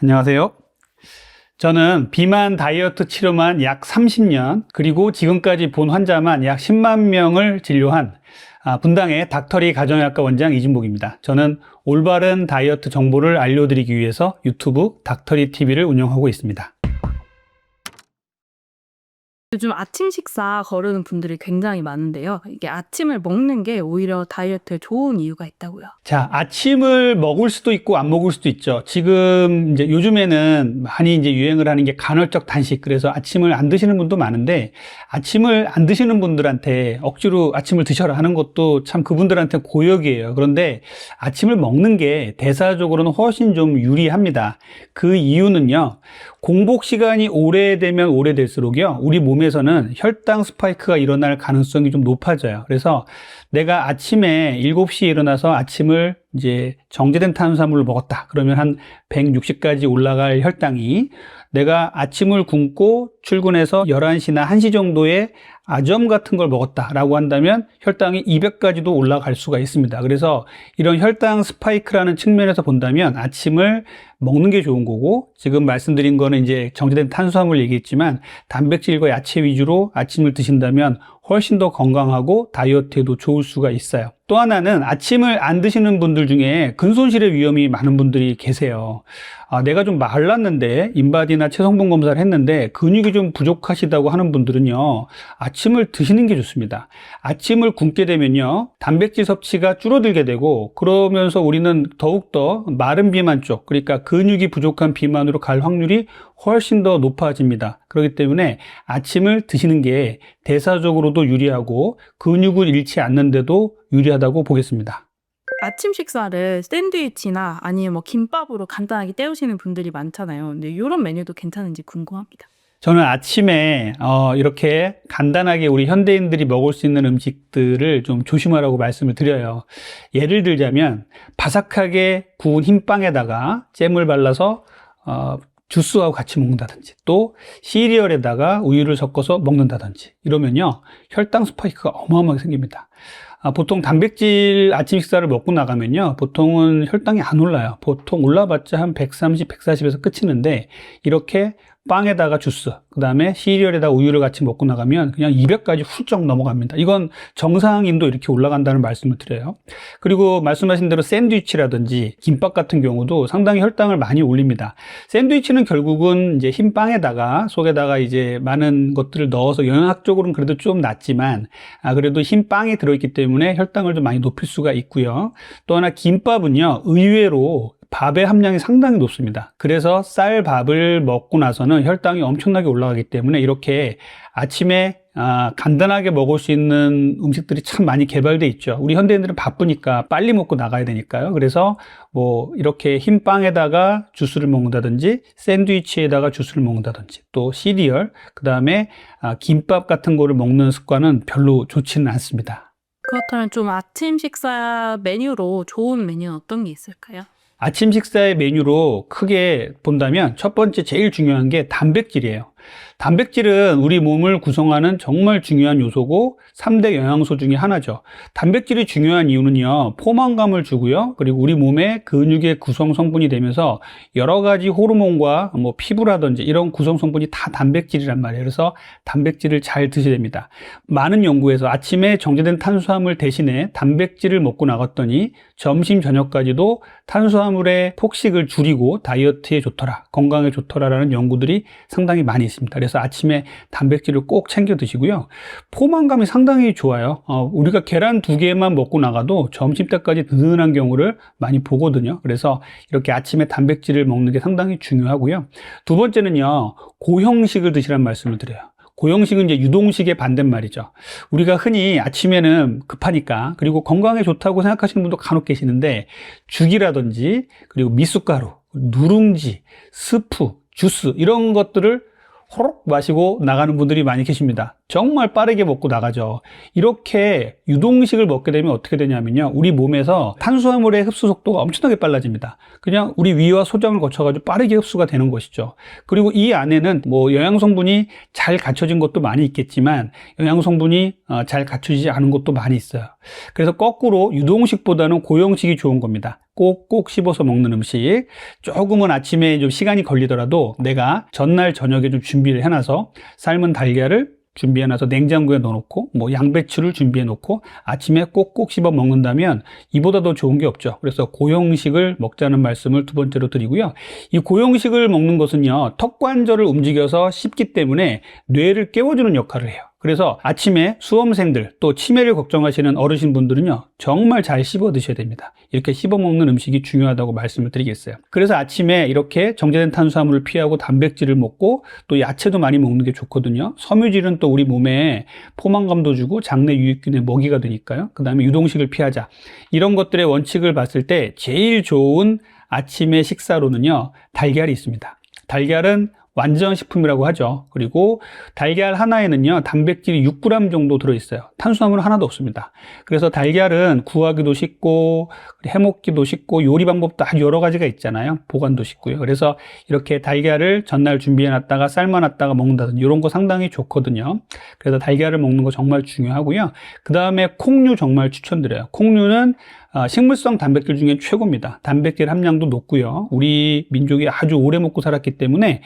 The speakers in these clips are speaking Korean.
안녕하세요. 저는 비만 다이어트 치료만 약 30년, 그리고 지금까지 본 환자만 약 10만 명을 진료한 분당의 닥터리 가정의학과 원장 이진복입니다. 저는 올바른 다이어트 정보를 알려드리기 위해서 유튜브 닥터리 TV를 운영하고 있습니다. 요즘 아침 식사 거르는 분들이 굉장히 많은데요. 이게 아침을 먹는 게 오히려 다이어트에 좋은 이유가 있다고요. 자, 아침을 먹을 수도 있고 안 먹을 수도 있죠. 지금 이제 요즘에는 많이 이제 유행을 하는 게 간헐적 단식. 그래서 아침을 안 드시는 분도 많은데, 아침을 안 드시는 분들한테 억지로 아침을 드셔라 하는 것도 참 그분들한테 고역이에요. 그런데 아침을 먹는 게 대사적으로는 훨씬 좀 유리합니다. 그 이유는요, 공복 시간이 오래되면 오래될수록요, 우리 몸에서는 혈당 스파이크가 일어날 가능성이 좀 높아져요. 그래서 내가 아침에 7시에 일어나서 아침을 이제 정제된 탄수화물을 먹었다. 그러면 한 160까지 올라갈 혈당이, 내가 아침을 굶고 출근해서 11시나 1시 정도에 아점 같은 걸 먹었다라고 한다면 혈당이 200까지도 올라갈 수가 있습니다. 그래서 이런 혈당 스파이크라는 측면에서 본다면 아침을 먹는 게 좋은 거고, 지금 말씀드린 거는 이제 정제된 탄수화물 얘기했지만 단백질과 야채 위주로 아침을 드신다면 훨씬 더 건강하고 다이어트에도 좋을 수가 있어요. 또 하나는 아침을 안 드시는 분들 중에 근손실의 위험이 많은 분들이 계세요. 내가 좀 말랐는데 인바디나 체성분 검사를 했는데 근육이 좀 부족하시다고 하는 분들은요, 아침을 드시는 게 좋습니다. 아침을 굶게 되면요, 단백질 섭취가 줄어들게 되고, 그러면서 우리는 더욱더 마른 비만 쪽, 그러니까 근육이 부족한 비만으로 갈 확률이 훨씬 더 높아집니다. 그렇기 때문에 아침을 드시는 게 대사적으로도 유리하고 근육을 잃지 않는데도 유리하다고 보겠습니다. 아침 식사를 샌드위치나 아니면 뭐 김밥으로 간단하게 때우시는 분들이 많잖아요. 근데 이런 메뉴도 괜찮은지 궁금합니다. 저는 아침에 이렇게 간단하게 우리 현대인들이 먹을 수 있는 음식들을 좀 조심하라고 말씀을 드려요. 예를 들자면 바삭하게 구운 흰빵에다가 잼을 발라서 주스하고 같이 먹는다든지, 또 시리얼에다가 우유를 섞어서 먹는다든지, 이러면요 혈당 스파이크가 어마어마하게 생깁니다. 보통 단백질 아침 식사를 먹고 나가면요, 보통은 혈당이 안 올라요. 보통 올라봤자 한 130, 140에서 끝이는데, 이렇게 빵에다가 주스, 그 다음에 시리얼에다가 우유를 같이 먹고 나가면 그냥 200까지 훌쩍 넘어갑니다. 이건 정상인도 이렇게 올라간다는 말씀을 드려요. 그리고 말씀하신 대로 샌드위치라든지 김밥 같은 경우도 상당히 혈당을 많이 올립니다. 샌드위치는 결국은 이제 흰 빵에다가 속에다가 이제 많은 것들을 넣어서 영양학적으로는 그래도 좀 낫지만, 그래도 흰 빵이 들어있기 때문에 혈당을 좀 많이 높일 수가 있고요. 또 하나 김밥은요, 의외로 밥의 함량이 상당히 높습니다. 그래서 쌀밥을 먹고 나서는 혈당이 엄청나게 올라가기 때문에 이렇게 아침에 간단하게 먹을 수 있는 음식들이 참 많이 개발돼 있죠. 우리 현대인들은 바쁘니까 빨리 먹고 나가야 되니까요. 그래서 뭐 이렇게 흰 빵에다가 주스를 먹는다든지, 샌드위치에다가 주스를 먹는다든지, 또 시리얼, 그 다음에 김밥 같은 거를 먹는 습관은 별로 좋지는 않습니다. 그렇다면 좀 아침 식사 메뉴로 좋은 메뉴는 어떤 게 있을까요? 아침 식사의 메뉴로 크게 본다면 첫 번째 제일 중요한 게 단백질이에요. 단백질은 우리 몸을 구성하는 정말 중요한 요소고 3대 영양소 중에 하나죠. 단백질이 중요한 이유는요, 포만감을 주고요, 그리고 우리 몸의 근육의 구성 성분이 되면서 여러 가지 호르몬과 뭐 피부라든지 이런 구성 성분이 다 단백질이란 말이에요. 그래서 단백질을 잘 드셔야 됩니다. 많은 연구에서 아침에 정제된 탄수화물 대신에 단백질을 먹고 나갔더니 점심 저녁까지도 탄수화물의 폭식을 줄이고 다이어트에 좋더라, 건강에 좋더라라는 연구들이 상당히 많이 있습니다. 그래서 아침에 단백질을 꼭 챙겨 드시고요. 포만감이 상당히 좋아요. 우리가 계란 2개만 먹고 나가도 점심 때까지 든든한 경우를 많이 보거든요. 그래서 이렇게 아침에 단백질을 먹는 게 상당히 중요하고요. 두 번째는요, 고형식을 드시라는 말씀을 드려요. 고형식은 이제 유동식의 반대말이죠. 우리가 흔히 아침에는 급하니까, 그리고 건강에 좋다고 생각하시는 분도 간혹 계시는데, 죽이라든지, 그리고 미숫가루, 누룽지, 스프, 주스, 이런 것들을 호록 마시고 나가는 분들이 많이 계십니다. 정말 빠르게 먹고 나가죠. 이렇게 유동식을 먹게 되면 어떻게 되냐면요. 우리 몸에서 탄수화물의 흡수 속도가 엄청나게 빨라집니다. 그냥 우리 위와 소장을 거쳐가지고 빠르게 흡수가 되는 것이죠. 그리고 이 안에는 뭐 영양성분이 잘 갖춰진 것도 많이 있겠지만 영양성분이 잘 갖춰지지 않은 것도 많이 있어요. 그래서 거꾸로 유동식보다는 고형식이 좋은 겁니다. 꼭꼭 씹어서 먹는 음식. 조금은 아침에 좀 시간이 걸리더라도 내가 전날 저녁에 좀 준비를 해놔서 삶은 달걀을 준비해놔서 냉장고에 넣어놓고 뭐 양배추를 준비해놓고 아침에 꼭꼭 씹어 먹는다면 이보다 더 좋은 게 없죠. 그래서 고형식을 먹자는 말씀을 두 번째로 드리고요. 이 고형식을 먹는 것은요, 턱관절을 움직여서 씹기 때문에 뇌를 깨워주는 역할을 해요. 그래서 아침에 수험생들 또 치매를 걱정하시는 어르신분들은요, 정말 잘 씹어 드셔야 됩니다. 이렇게 씹어 먹는 음식이 중요하다고 말씀을 드리겠어요. 그래서 아침에 이렇게 정제된 탄수화물을 피하고 단백질을 먹고 또 야채도 많이 먹는 게 좋거든요. 섬유질은 또 우리 몸에 포만감도 주고 장내 유익균의 먹이가 되니까요. 그 다음에 유동식을 피하자. 이런 것들의 원칙을 봤을 때 제일 좋은 아침의 식사로는요, 달걀이 있습니다. 달걀은 완전 식품이라고 하죠. 그리고 달걀 하나에는요, 단백질이 6g 정도 들어있어요. 탄수화물은 하나도 없습니다. 그래서 달걀은 구하기도 쉽고 해먹기도 쉽고 요리 방법도 아주 여러 가지가 있잖아요. 보관도 쉽고요. 그래서 이렇게 달걀을 전날 준비해놨다가 삶아놨다가 먹는다든지 이런 거 상당히 좋거든요. 그래서 달걀을 먹는 거 정말 중요하고요. 그 다음에 콩류 정말 추천드려요. 콩류는 식물성 단백질 중에 최고입니다. 단백질 함량도 높고요. 우리 민족이 아주 오래 먹고 살았기 때문에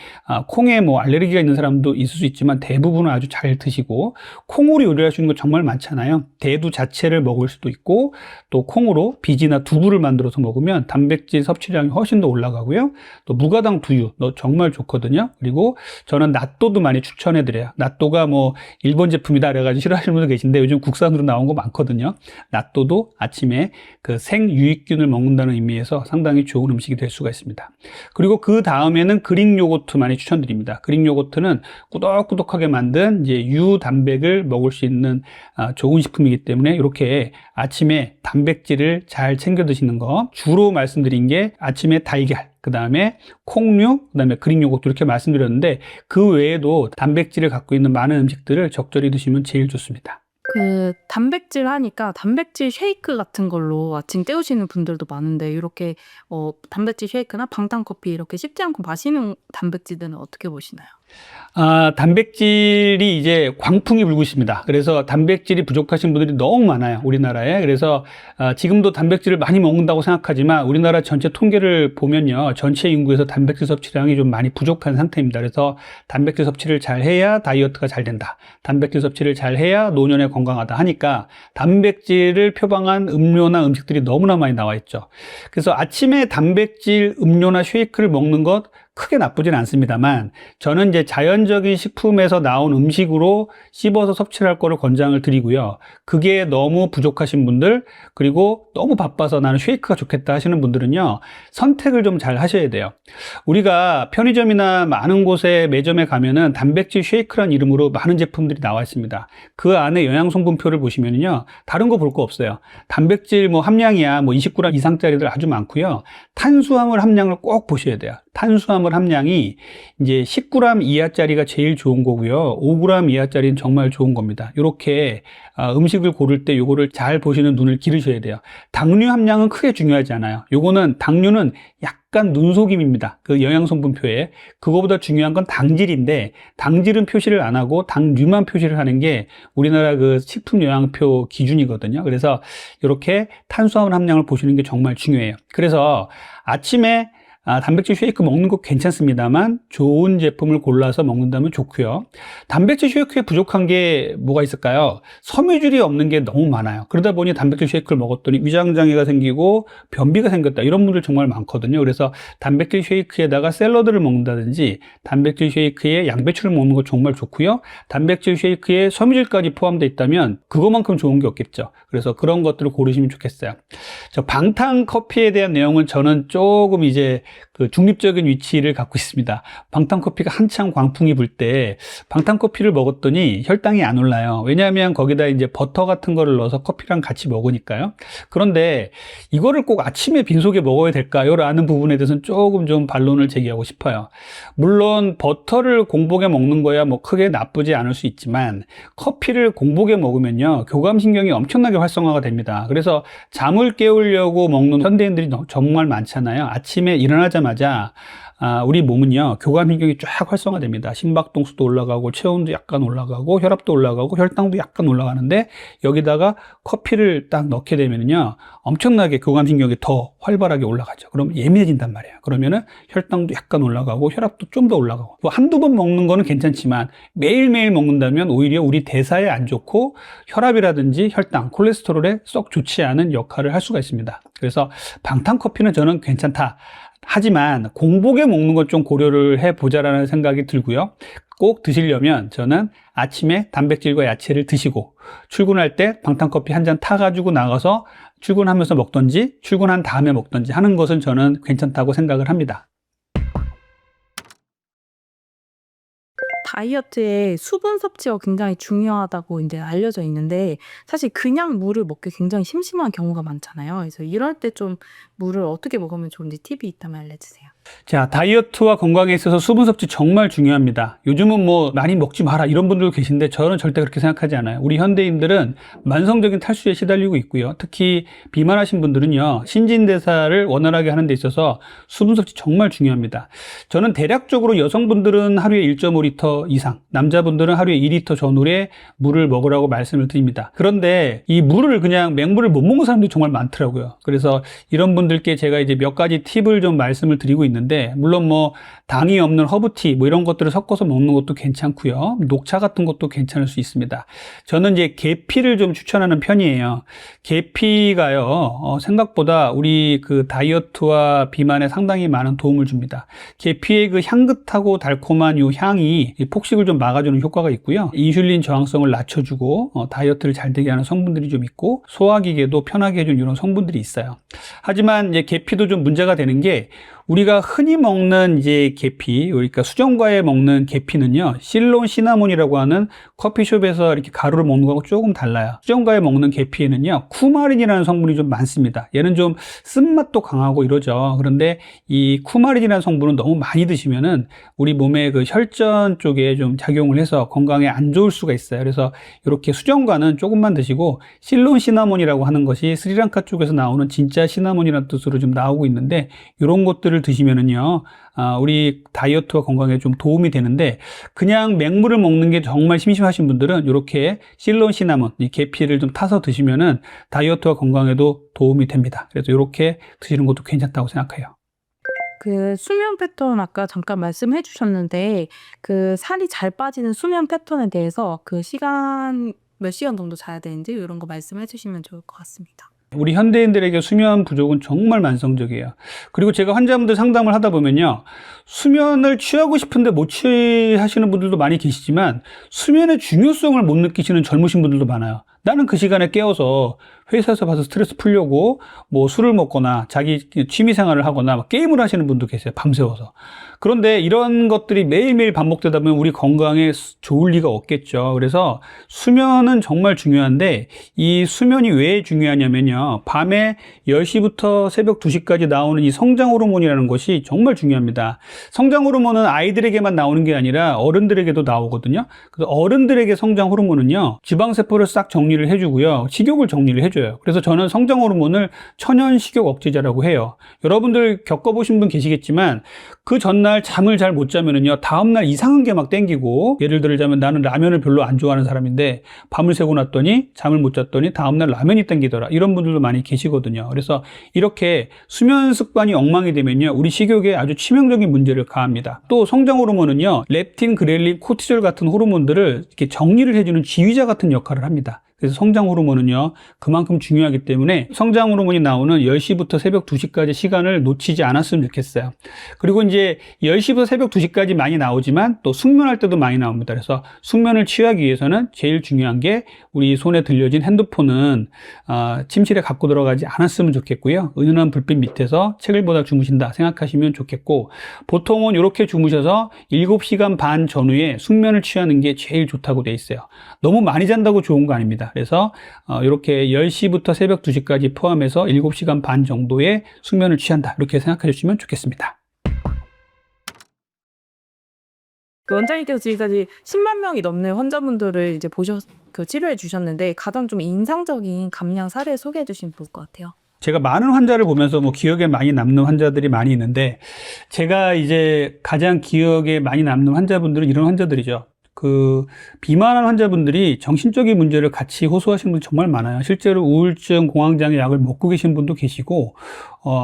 콩에 뭐 알레르기가 있는 사람도 있을 수 있지만 대부분은 아주 잘 드시고, 콩으로 요리할 수 있는 거 정말 많잖아요. 대두 자체를 먹을 수도 있고 또 콩으로 비지나 두부를 만들어서 먹으면 단백질 섭취량이 훨씬 더 올라가고요. 또 무가당 두유 정말 좋거든요. 그리고 저는 낫또도 많이 추천해 드려요. 낫또가 뭐 일본 제품이다 그래가지고 싫어하시는 분들 계신데 요즘 국산으로 나온 거 많거든요. 낫또도 아침에 그 생유익균을 먹는다는 의미에서 상당히 좋은 음식이 될 수가 있습니다. 그리고 그 다음에는 그릭 요거트 많이 추천드립니다. 그릭 요거트는 꾸덕꾸덕하게 만든 이제 유단백을 먹을 수 있는 좋은 식품이기 때문에 이렇게 아침에 단백질을 잘 챙겨 드시는 거, 주로 말씀드린 게 아침에 달걀, 그 다음에 콩류, 그 다음에 그릭 요거트 이렇게 말씀드렸는데 그 외에도 단백질을 갖고 있는 많은 음식들을 적절히 드시면 제일 좋습니다. 그 단백질 하니까 단백질 쉐이크 같은 걸로 아침 때우시는 분들도 많은데 이렇게 단백질 쉐이크나 방탄커피 이렇게 씹지 않고 마시는 단백질들은 어떻게 보시나요? 단백질이 이제 광풍이 불고 있습니다. 그래서 단백질이 부족하신 분들이 너무 많아요, 우리나라에. 그래서 지금도 단백질을 많이 먹는다고 생각하지만 우리나라 전체 통계를 보면요, 전체 인구에서 단백질 섭취량이 좀 많이 부족한 상태입니다. 그래서 단백질 섭취를 잘 해야 다이어트가 잘 된다, 단백질 섭취를 잘 해야 노년에 건강하다 하니까 단백질을 표방한 음료나 음식들이 너무나 많이 나와 있죠. 그래서 아침에 단백질 음료나 쉐이크를 먹는 것 크게 나쁘진 않습니다만, 저는 이제 자연적인 식품에서 나온 음식으로 씹어서 섭취를 할 거를 권장을 드리고요. 그게 너무 부족하신 분들, 그리고 너무 바빠서 나는 쉐이크가 좋겠다 하시는 분들은요, 선택을 좀 잘 하셔야 돼요. 우리가 편의점이나 많은 곳에 매점에 가면은 단백질 쉐이크라는 이름으로 많은 제품들이 나와 있습니다. 그 안에 영양성분표를 보시면요, 다른 거 볼 거 없어요. 단백질 뭐 함량이야 뭐 20g 이상짜리들 아주 많고요. 탄수화물 함량을 꼭 보셔야 돼요. 탄수화물 함량이 이제 10g 이하짜리가 제일 좋은 거고요. 5g 이하짜리는 정말 좋은 겁니다. 이렇게 음식을 고를 때 요거를 잘 보시는 눈을 기르셔야 돼요. 당류 함량은 크게 중요하지 않아요. 요거는 당류는 약간 눈속임입니다. 그 영양성분표에. 그거보다 중요한 건 당질인데, 당질은 표시를 안 하고 당류만 표시를 하는 게 우리나라 그 식품 영양표 기준이거든요. 그래서 이렇게 탄수화물 함량을 보시는 게 정말 중요해요. 그래서 아침에 단백질 쉐이크 먹는 거 괜찮습니다만 좋은 제품을 골라서 먹는다면 좋고요. 단백질 쉐이크에 부족한 게 뭐가 있을까요? 섬유질이 없는 게 너무 많아요. 그러다 보니 단백질 쉐이크를 먹었더니 위장장애가 생기고 변비가 생겼다, 이런 분들 정말 많거든요. 그래서 단백질 쉐이크에다가 샐러드를 먹는다든지 단백질 쉐이크에 양배추를 먹는 거 정말 좋고요. 단백질 쉐이크에 섬유질까지 포함되어 있다면 그거만큼 좋은 게 없겠죠. 그래서 그런 것들을 고르시면 좋겠어요. 방탄 커피에 대한 내용은 저는 조금 이제 그 중립적인 위치를 갖고 있습니다. 방탄커피가 한창 광풍이 불 때 방탄커피를 먹었더니 혈당이 안 올라요. 왜냐하면 거기다 이제 버터 같은 거를 넣어서 커피랑 같이 먹으니까요. 그런데 이거를 꼭 아침에 빈속에 먹어야 될까요? 라는 부분에 대해서는 조금 좀 반론을 제기하고 싶어요. 물론 버터를 공복에 먹는 거야 뭐 크게 나쁘지 않을 수 있지만 커피를 공복에 먹으면요 교감신경이 엄청나게 활성화가 됩니다. 그래서 잠을 깨우려고 먹는 현대인들이 정말 많잖아요. 아침에 일어나자마자 우리 몸은요 교감신경이 쫙 활성화됩니다. 심박동수도 올라가고 체온도 약간 올라가고 혈압도 올라가고 혈당도 약간 올라가는데 여기다가 커피를 딱 넣게 되면요 엄청나게 교감신경이 더 활발하게 올라가죠. 그럼 예민해진단 말이에요. 그러면은 혈당도 약간 올라가고 혈압도 좀 더 올라가고 뭐 한두 번 먹는 거는 괜찮지만 매일매일 먹는다면 오히려 우리 대사에 안 좋고 혈압이라든지 혈당, 콜레스테롤에 썩 좋지 않은 역할을 할 수가 있습니다. 그래서 방탄커피는 저는 괜찮다. 하지만 공복에 먹는 것 좀 고려를 해보자라는 생각이 들고요. 꼭 드시려면 저는 아침에 단백질과 야채를 드시고 출근할 때 방탄커피 한 잔 타가지고 나가서 출근하면서 먹던지 출근한 다음에 먹던지 하는 것은 저는 괜찮다고 생각을 합니다. 다이어트에 수분 섭취가 굉장히 중요하다고 이제 알려져 있는데 사실 그냥 물을 먹기 굉장히 심심한 경우가 많잖아요. 그래서 이럴 때 좀 물을 어떻게 먹으면 좋은지 팁이 있다면 알려주세요. 자, 다이어트와 건강에 있어서 수분 섭취 정말 중요합니다. 요즘은 뭐 많이 먹지 마라 이런 분들도 계신데 저는 절대 그렇게 생각하지 않아요. 우리 현대인들은 만성적인 탈수에 시달리고 있고요. 특히 비만하신 분들은요. 신진대사를 원활하게 하는 데 있어서 수분 섭취 정말 중요합니다. 저는 대략적으로 여성분들은 하루에 1.5리터 이상, 남자분들은 하루에 2리터 전후의 물을 먹으라고 말씀을 드립니다. 그런데 이 물을 그냥 맹물을 못 먹는 사람들이 정말 많더라고요. 그래서 이런 분들께 제가 이제 몇 가지 팁을 좀 말씀을 드리고 있는데 물론 뭐 당이 없는 허브티 뭐 이런 것들을 섞어서 먹는 것도 괜찮고요. 녹차 같은 것도 괜찮을 수 있습니다. 저는 이제 계피를 좀 추천하는 편이에요. 계피가요 생각보다 우리 그 다이어트와 비만에 상당히 많은 도움을 줍니다. 계피의 그 향긋하고 달콤한 이 향이 폭식을 좀 막아주는 효과가 있고요. 인슐린 저항성을 낮춰주고 다이어트를 잘 되게 하는 성분들이 좀 있고 소화기계도 편하게 해주는 이런 성분들이 있어요. 하지만 이제 계피도 좀 문제가 되는 게 우리가 흔히 먹는 이제 계피, 그러니까 수정과에 먹는 계피는요, 실론 시나몬이라고 하는 커피숍에서 이렇게 가루를 먹는 거하고 조금 달라요. 수정과에 먹는 계피에는요, 쿠마린이라는 성분이 좀 많습니다. 얘는 좀 쓴맛도 강하고 이러죠. 그런데 이 쿠마린이라는 성분은 너무 많이 드시면은 우리 몸의 그 혈전 쪽에 좀 작용을 해서 건강에 안 좋을 수가 있어요. 그래서 이렇게 수정과는 조금만 드시고 실론 시나몬이라고 하는 것이 스리랑카 쪽에서 나오는 진짜 시나몬이라는 뜻으로 좀 나오고 있는데 이런 것들을 드시면은요, 우리 다이어트와 건강에 좀 도움이 되는데 그냥 맹물을 먹는 게 정말 심심하신 분들은 이렇게 실론 시나몬, 이 계피를 좀 타서 드시면은 다이어트와 건강에도 도움이 됩니다. 그래서 이렇게 드시는 것도 괜찮다고 생각해요. 그 수면 패턴 아까 잠깐 말씀해 주셨는데 그 살이 잘 빠지는 수면 패턴에 대해서 그 시간 몇 시간 정도 자야 되는지 이런 거 말씀해 주시면 좋을 것 같습니다. 우리 현대인들에게 수면 부족은 정말 만성적이에요. 그리고 제가 환자분들 상담을 하다 보면요. 수면을 취하고 싶은데 못 취하시는 분들도 많이 계시지만 수면의 중요성을 못 느끼시는 젊으신 분들도 많아요. 나는 그 시간에 깨워서 회사에서 봐서 스트레스 풀려고 뭐 술을 먹거나 자기 취미 생활을 하거나 게임을 하시는 분도 계세요. 밤새워서. 그런데 이런 것들이 매일매일 반복되다 보면 우리 건강에 좋을 리가 없겠죠. 그래서 수면은 정말 중요한데 이 수면이 왜 중요하냐면요. 밤에 10시부터 새벽 2시까지 나오는 이 성장 호르몬이라는 것이 정말 중요합니다. 성장 호르몬은 아이들에게만 나오는 게 아니라 어른들에게도 나오거든요. 그래서 어른들에게 성장 호르몬은요. 지방세포를 싹 정리를 해주고요. 식욕을 정리를 해줘요. 그래서 저는 성장 호르몬을 천연 식욕 억제제라고 해요. 여러분들 겪어보신 분 계시겠지만 그 전날 잠을 잘 못 자면은요, 다음날 이상한 게 막 땡기고, 예를 들자면 나는 라면을 별로 안 좋아하는 사람인데, 밤을 새고 났더니, 잠을 못 잤더니, 다음날 라면이 땡기더라. 이런 분들도 많이 계시거든요. 그래서 이렇게 수면 습관이 엉망이 되면요, 우리 식욕에 아주 치명적인 문제를 가합니다. 또 성장 호르몬은요, 렙틴, 그렐린, 코티졸 같은 호르몬들을 이렇게 정리를 해주는 지휘자 같은 역할을 합니다. 그래서 성장 호르몬은요, 그만큼 중요하기 때문에 성장 호르몬이 나오는 10시부터 새벽 2시까지 시간을 놓치지 않았으면 좋겠어요. 그리고 이제 10시부터 새벽 2시까지 많이 나오지만 또 숙면할 때도 많이 나옵니다. 그래서 숙면을 취하기 위해서는 제일 중요한 게 우리 손에 들려진 핸드폰은 침실에 갖고 들어가지 않았으면 좋겠고요. 은은한 불빛 밑에서 책을 보다 주무신다 생각하시면 좋겠고, 보통은 이렇게 주무셔서 7시간 반 전후에 숙면을 취하는 게 제일 좋다고 돼 있어요. 너무 많이 잔다고 좋은 거 아닙니다. 그래서 이렇게 10시부터 새벽 2시까지 포함해서 7시간 반 정도의 숙면을 취한다, 이렇게 생각해 주시면 좋겠습니다. 그 원장님께서 지금까지 10만 명이 넘는 환자분들을 이제 치료해 주셨는데 가장 좀 인상적인 감량 사례 소개해 주시면 좋을 것 같아요. 제가 많은 환자를 보면서 뭐 기억에 많이 남는 환자들이 많이 있는데, 제가 이제 가장 기억에 많이 남는 환자분들은 이런 환자들이죠. 그 비만한 환자분들이 정신적인 문제를 같이 호소하시는 분이 정말 많아요. 실제로 우울증, 공황장애 약을 먹고 계신 분도 계시고,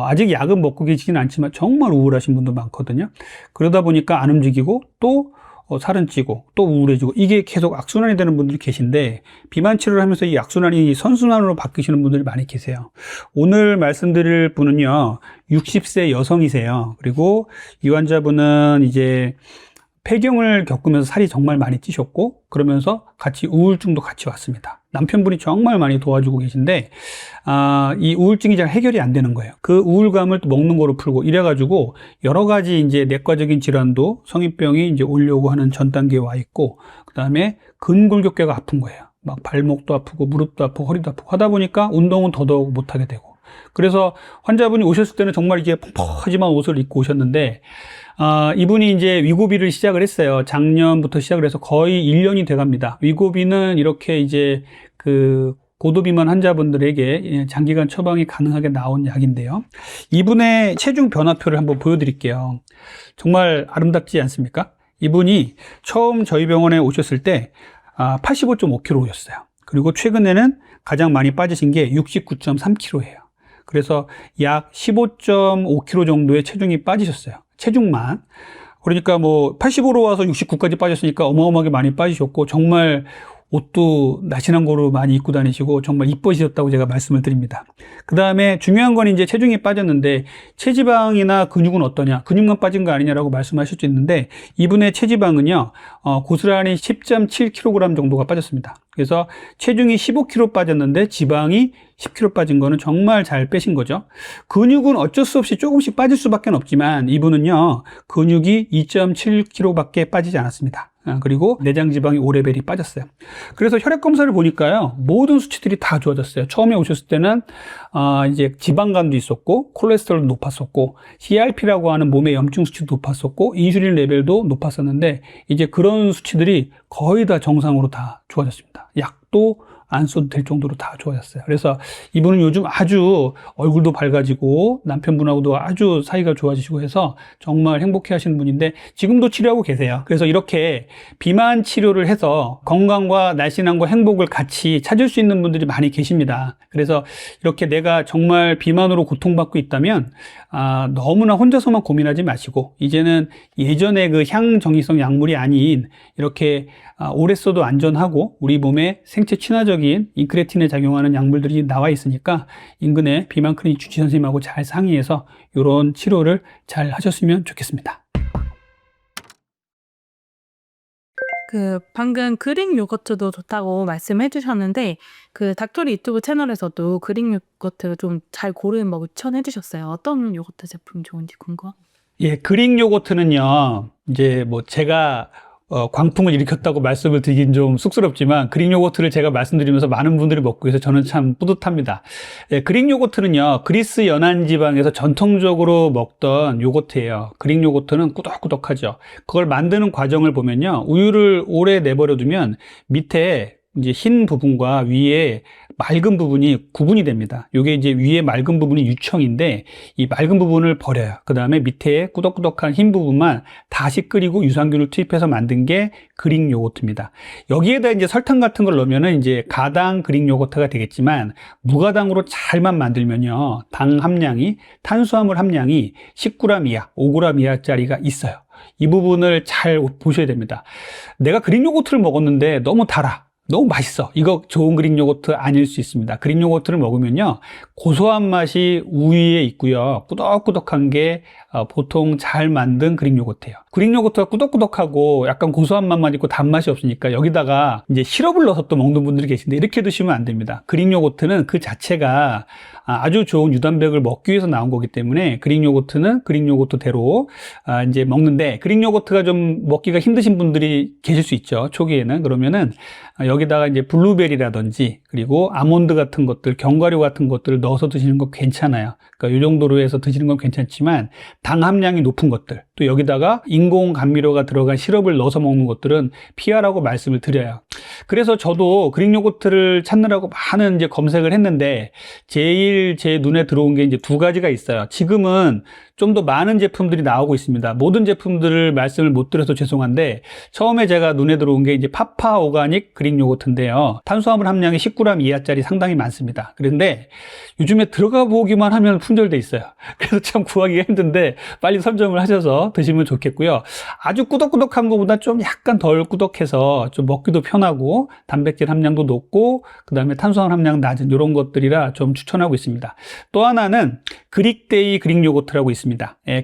아직 약은 먹고 계시진 않지만 정말 우울하신 분도 많거든요. 그러다 보니까 안 움직이고 또 살은 찌고 또 우울해지고, 이게 계속 악순환이 되는 분들이 계신데, 비만 치료를 하면서 이 악순환이 선순환으로 바뀌시는 분들이 많이 계세요. 오늘 말씀드릴 분은요, 60세 여성이세요. 그리고 이 환자분은 이제 폐경을 겪으면서 살이 정말 많이 찌셨고, 그러면서 같이 우울증도 같이 왔습니다. 남편분이 정말 많이 도와주고 계신데, 이 우울증이 잘 해결이 안 되는 거예요. 그 우울감을 또 먹는 거로 풀고 이래가지고 여러 가지 이제 내과적인 질환도, 성인병이 이제 오려고 하는 전 단계에 와 있고, 그 다음에 근골격계가 아픈 거예요. 막 발목도 아프고 무릎도 아프고 허리도 아프고 하다 보니까 운동은 더더욱 못하게 되고, 그래서 환자분이 오셨을 때는 정말 이게 펑펑하지만 옷을 입고 오셨는데, 이분이 이제 위고비를 시작을 했어요. 작년부터 시작을 해서 거의 1년이 돼 갑니다. 위고비는 이렇게 이제 그 고도비만 환자분들에게 장기간 처방이 가능하게 나온 약인데요. 이분의 체중 변화표를 한번 보여드릴게요. 정말 아름답지 않습니까? 이분이 처음 저희 병원에 오셨을 때 85.5kg였어요. 그리고 최근에는 가장 많이 빠지신 게 69.3kg예요. 그래서 약 15.5kg 정도의 체중이 빠지셨어요. 체중만. 그러니까 뭐 85로 와서 69까지 빠졌으니까 어마어마하게 많이 빠지셨고, 정말 옷도 날씬한 거로 많이 입고 다니시고 정말 이뻐지셨다고 제가 말씀을 드립니다. 그 다음에 중요한 건 이제 체중이 빠졌는데, 체지방이나 근육은 어떠냐, 근육만 빠진 거 아니냐라고 말씀하실 수 있는데, 이분의 체지방은요, 고스란히 10.7kg 정도가 빠졌습니다. 그래서 체중이 15kg 빠졌는데 지방이 10kg 빠진 거는 정말 잘 빼신 거죠. 근육은 어쩔 수 없이 조금씩 빠질 수밖에 없지만, 이분은요, 근육이 2.7kg밖에 빠지지 않았습니다. 그리고 내장 지방이 5레벨이 빠졌어요. 그래서 혈액 검사를 보니까요, 모든 수치들이 다 좋아졌어요. 처음에 오셨을 때는 이제 지방간도 있었고, 콜레스테롤도 높았었고, CRP라고 하는 몸의 염증 수치도 높았었고, 인슐린 레벨도 높았었는데, 이제 그런 수치들이 거의 다 정상으로 다 좋아졌습니다. 약도 안 써도 될 정도로 다 좋아졌어요. 그래서 이분은 요즘 아주 얼굴도 밝아지고 남편분하고도 아주 사이가 좋아지시고 해서 정말 행복해 하시는 분인데, 지금도 치료하고 계세요. 그래서 이렇게 비만 치료를 해서 건강과 날씬함과 행복을 같이 찾을 수 있는 분들이 많이 계십니다. 그래서 이렇게 내가 정말 비만으로 고통받고 있다면 너무나 혼자서만 고민하지 마시고, 이제는 예전에 그 향정기성 약물이 아닌 이렇게 오래 써도 안전하고 우리 몸에 생체 친화적인 인크레틴에 작용하는 약물들이 나와 있으니까, 인근의 비만 클리닉 주치 선생님하고 잘 상의해서 이런 치료를 잘 하셨으면 좋겠습니다. 방금 그릭 요거트도 좋다고 말씀해 주셨는데, 닥터리 유튜브 채널에서도 그릭 요거트 좀 잘 고르는 법 추천해 주셨어요. 어떤 요거트 제품이 좋은지 궁금합니다. 예, 그릭 요거트는요, 이제 뭐 제가 광풍을 일으켰다고 말씀을 드리긴 좀 쑥스럽지만, 그릭 요거트를 제가 말씀드리면서 많은 분들이 먹고 있어서 저는 참 뿌듯합니다. 예, 그릭 요거트는요, 그리스 연안 지방에서 전통적으로 먹던 요거트예요. 그릭 요거트는 꾸덕꾸덕하죠. 그걸 만드는 과정을 보면요, 우유를 오래 내버려 두면 밑에 이제 흰 부분과 위에 맑은 부분이 구분이 됩니다. 이게 이제 위에 맑은 부분이 유청인데, 이 맑은 부분을 버려요. 그 다음에 밑에 꾸덕꾸덕한 흰 부분만 다시 끓이고 유산균을 투입해서 만든 게 그릭 요거트입니다. 여기에다 이제 설탕 같은 걸 넣으면은 이제 가당 그릭 요거트가 되겠지만, 무가당으로 잘만 만들면요, 당 함량이, 탄수화물 함량이 10g 이하, 5g 이하짜리가 있어요. 이 부분을 잘 보셔야 됩니다. 내가 그릭 요거트를 먹었는데 너무 달아, 너무 맛있어. 이거 좋은 그릭 요거트 아닐 수 있습니다. 그릭 요거트를 먹으면요, 고소한 맛이 우위에 있고요, 꾸덕꾸덕한 게 보통 잘 만든 그릭 요거트예요. 그릭 요거트가 꾸덕꾸덕하고 약간 고소한 맛만 있고 단맛이 없으니까 여기다가 이제 시럽을 넣어서 또 먹는 분들이 계신데, 이렇게 드시면 안 됩니다. 그릭 요거트는 그 자체가 아주 좋은 유단백을 먹기 위해서 나온 거기 때문에 그릭 요거트는 그릭 요거트대로 이제 먹는데, 그릭 요거트가 좀 먹기가 힘드신 분들이 계실 수 있죠, 초기에는. 그러면은 여기다가 이제 블루베리라든지 그리고 아몬드 같은 것들, 견과류 같은 것들을 넣어서 드시는 거 괜찮아요. 그러니까 이 정도로 해서 드시는 건 괜찮지만, 당 함량이 높은 것들, 또 여기다가 인공 감미료가 들어간 시럽을 넣어서 먹는 것들은 피하라고 말씀을 드려요. 그래서 저도 그릭 요거트를 찾느라고 많은 이제 검색을 했는데, 제일 제 눈에 들어온 게 이제 두 가지가 있어요. 지금은 좀 더 많은 제품들이 나오고 있습니다. 모든 제품들을 말씀을 못 드려서 죄송한데, 처음에 제가 눈에 들어온 게 이제 파파 오가닉 그릭 요거트인데요. 탄수화물 함량이 10g 이하짜리 상당히 많습니다. 그런데 요즘에 들어가 보기만 하면 품절돼 있어요. 그래서 참 구하기가 힘든데 빨리 선점을 하셔서 드시면 좋겠고요. 아주 꾸덕꾸덕한 것보다 좀 약간 덜 꾸덕해서 좀 먹기도 편하고 단백질 함량도 높고 그 다음에 탄수화물 함량 낮은 이런 것들이라 좀 추천하고 있습니다. 또 하나는 그릭데이 그릭 요거트라고 있습니다.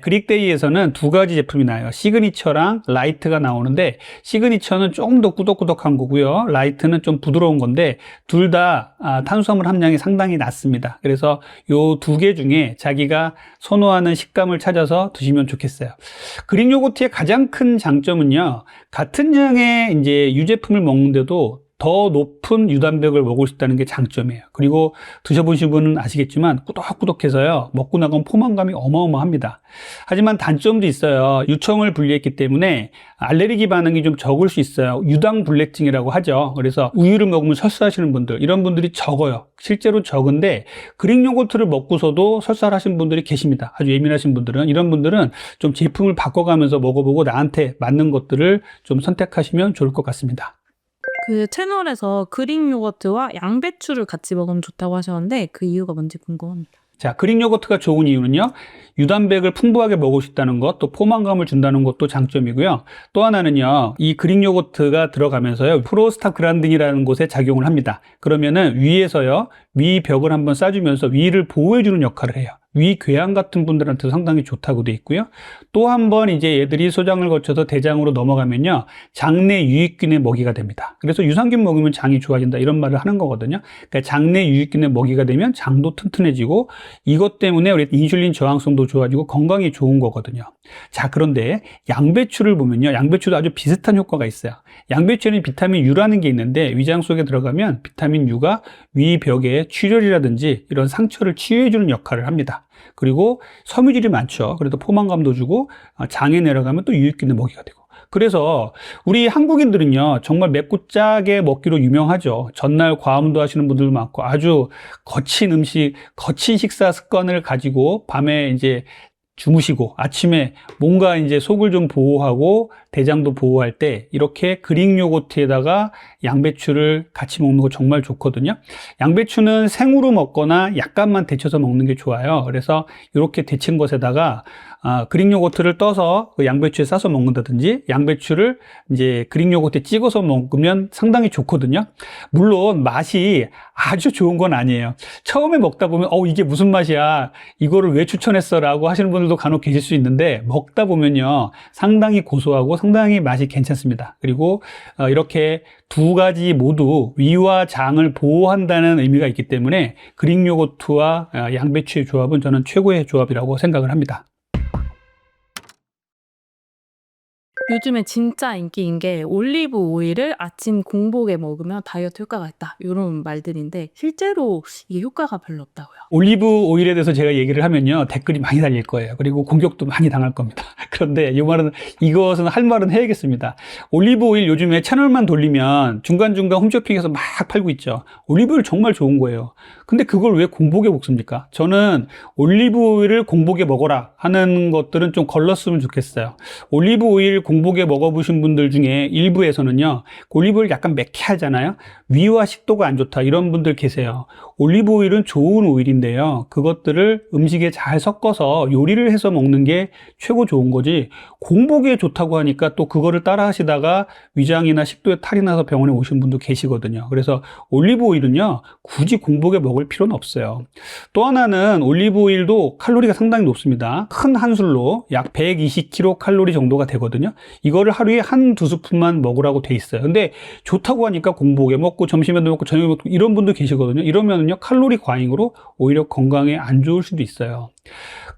그릭데이에서는 두 가지 제품이 나와요. 시그니처랑 라이트가 나오는데, 시그니처는 조금 더 꾸덕꾸덕한 거고요, 라이트는 좀 부드러운 건데, 둘 다 탄수화물 함량이 상당히 낮습니다. 그래서 요 두 개 중에 자기가 선호하는 식감을 찾아서 드시면 좋겠어요. 그릭 요거트의 가장 큰 장점은요, 같은 양의 이제 유제품을 먹는데도 더 높은 유단백을 먹을 수 있다는 게 장점이에요. 그리고 드셔보신 분은 아시겠지만 꾸덕꾸덕해서요, 먹고 나가면 포만감이 어마어마합니다. 하지만 단점도 있어요. 유청을 분리했기 때문에 알레르기 반응이 좀 적을 수 있어요. 유당불내증이라고 하죠. 그래서 우유를 먹으면 설사하시는 분들, 이런 분들이 적어요. 실제로 적은데 그릭 요거트를 먹고서도 설사를 하신 분들이 계십니다. 아주 예민하신 분들은. 이런 분들은 좀 제품을 바꿔가면서 먹어보고 나한테 맞는 것들을 좀 선택하시면 좋을 것 같습니다. 그 채널에서 그릭 요거트와 양배추를 같이 먹으면 좋다고 하셨는데 그 이유가 뭔지 궁금합니다. 자, 그릭 요거트가 좋은 이유는요, 유단백을 풍부하게 먹을 수 있다는 것, 또 포만감을 준다는 것도 장점이고요. 또 하나는요, 이 그릭 요거트가 들어가면서요, 프로스타그란딘이라는 곳에 작용을 합니다. 그러면은 위에서요, 위 벽을 한번 싸주면서 위를 보호해주는 역할을 해요. 위 궤양 같은 분들한테 상당히 좋다고 돼 있고요. 또 한 번 이제 얘들이 소장을 거쳐서 대장으로 넘어가면요, 장내 유익균의 먹이가 됩니다. 그래서 유산균 먹으면 장이 좋아진다, 이런 말을 하는 거거든요. 그러니까 장내 유익균의 먹이가 되면 장도 튼튼해지고, 이것 때문에 우리 인슐린 저항성도 좋아지고 건강이 좋은 거거든요. 자, 그런데 양배추를 보면요, 양배추도 아주 비슷한 효과가 있어요. 양배추에는 비타민 U라는 게 있는데, 위장 속에 들어가면 비타민 U가 위 벽에 출혈이라든지 이런 상처를 치유해주는 역할을 합니다. 그리고 섬유질이 많죠. 그래도 포만감도 주고, 장에 내려가면 또 유익균의 먹이가 되고. 그래서 우리 한국인들은요, 정말 맵고 짜게 먹기로 유명하죠. 전날 과음도 하시는 분들도 많고, 아주 거친 음식, 거친 식사 습관을 가지고 밤에 이제 주무시고 아침에 뭔가 이제 속을 좀 보호하고 대장도 보호할 때 이렇게 그릭 요거트에다가 양배추를 같이 먹는 거 정말 좋거든요. 양배추는 생으로 먹거나 약간만 데쳐서 먹는 게 좋아요. 그래서 이렇게 데친 것에다가 그릭 요거트를 떠서 그 양배추에 싸서 먹는다든지, 양배추를 이제 그릭 요거트에 찍어서 먹으면 상당히 좋거든요. 물론 맛이 아주 좋은 건 아니에요. 처음에 먹다 보면 이게 무슨 맛이야, 이거를 왜 추천했어 라고 하시는 분들도 간혹 계실 수 있는데, 먹다 보면요, 상당히 고소하고 상당히 맛이 괜찮습니다. 그리고 이렇게 두 가지 모두 위와 장을 보호한다는 의미가 있기 때문에 그릭 요거트와 양배추의 조합은 저는 최고의 조합이라고 생각을 합니다. 요즘에 진짜 인기인 게 올리브 오일을 아침 공복에 먹으면 다이어트 효과가 있다, 이런 말들인데 실제로 이게 효과가 별로 없다고요. 올리브 오일에 대해서 제가 얘기를 하면요, 댓글이 많이 달릴 거예요. 그리고 공격도 많이 당할 겁니다. 그런데 이것은 할 말은 해야겠습니다. 올리브 오일 요즘에 채널만 돌리면 중간중간 홈쇼핑에서 막 팔고 있죠. 올리브 오일 정말 좋은 거예요. 근데 그걸 왜 공복에 먹습니까? 저는 올리브 오일을 공복에 먹어라 하는 것들은 좀 걸렀으면 좋겠어요. 올리브 오일 공복에 먹어보신 분들 중에 일부에서는요, 올리브 오일 약간 매캐하잖아요. 위와 식도가 안 좋다, 이런 분들 계세요. 올리브 오일은 좋은 오일인데요. 그것들을 음식에 잘 섞어서 요리를 해서 먹는 게 최고 좋은 거지, 공복에 좋다고 하니까 또 그거를 따라 하시다가 위장이나 식도에 탈이 나서 병원에 오신 분도 계시거든요. 그래서 올리브 오일은요, 굳이 공복에 먹을 필요는 없어요. 또 하나는 올리브 오일도 칼로리가 상당히 높습니다. 큰 한 술로 약 120kcal 정도가 되거든요. 이거를 하루에 한 두 스푼만 먹으라고 돼 있어요. 근데 좋다고 하니까 공복에 먹고 점심에도 먹고 저녁에 먹고 이런 분도 계시거든요. 이러면은요, 칼로리 과잉으로 오히려 건강에 안 좋을 수도 있어요.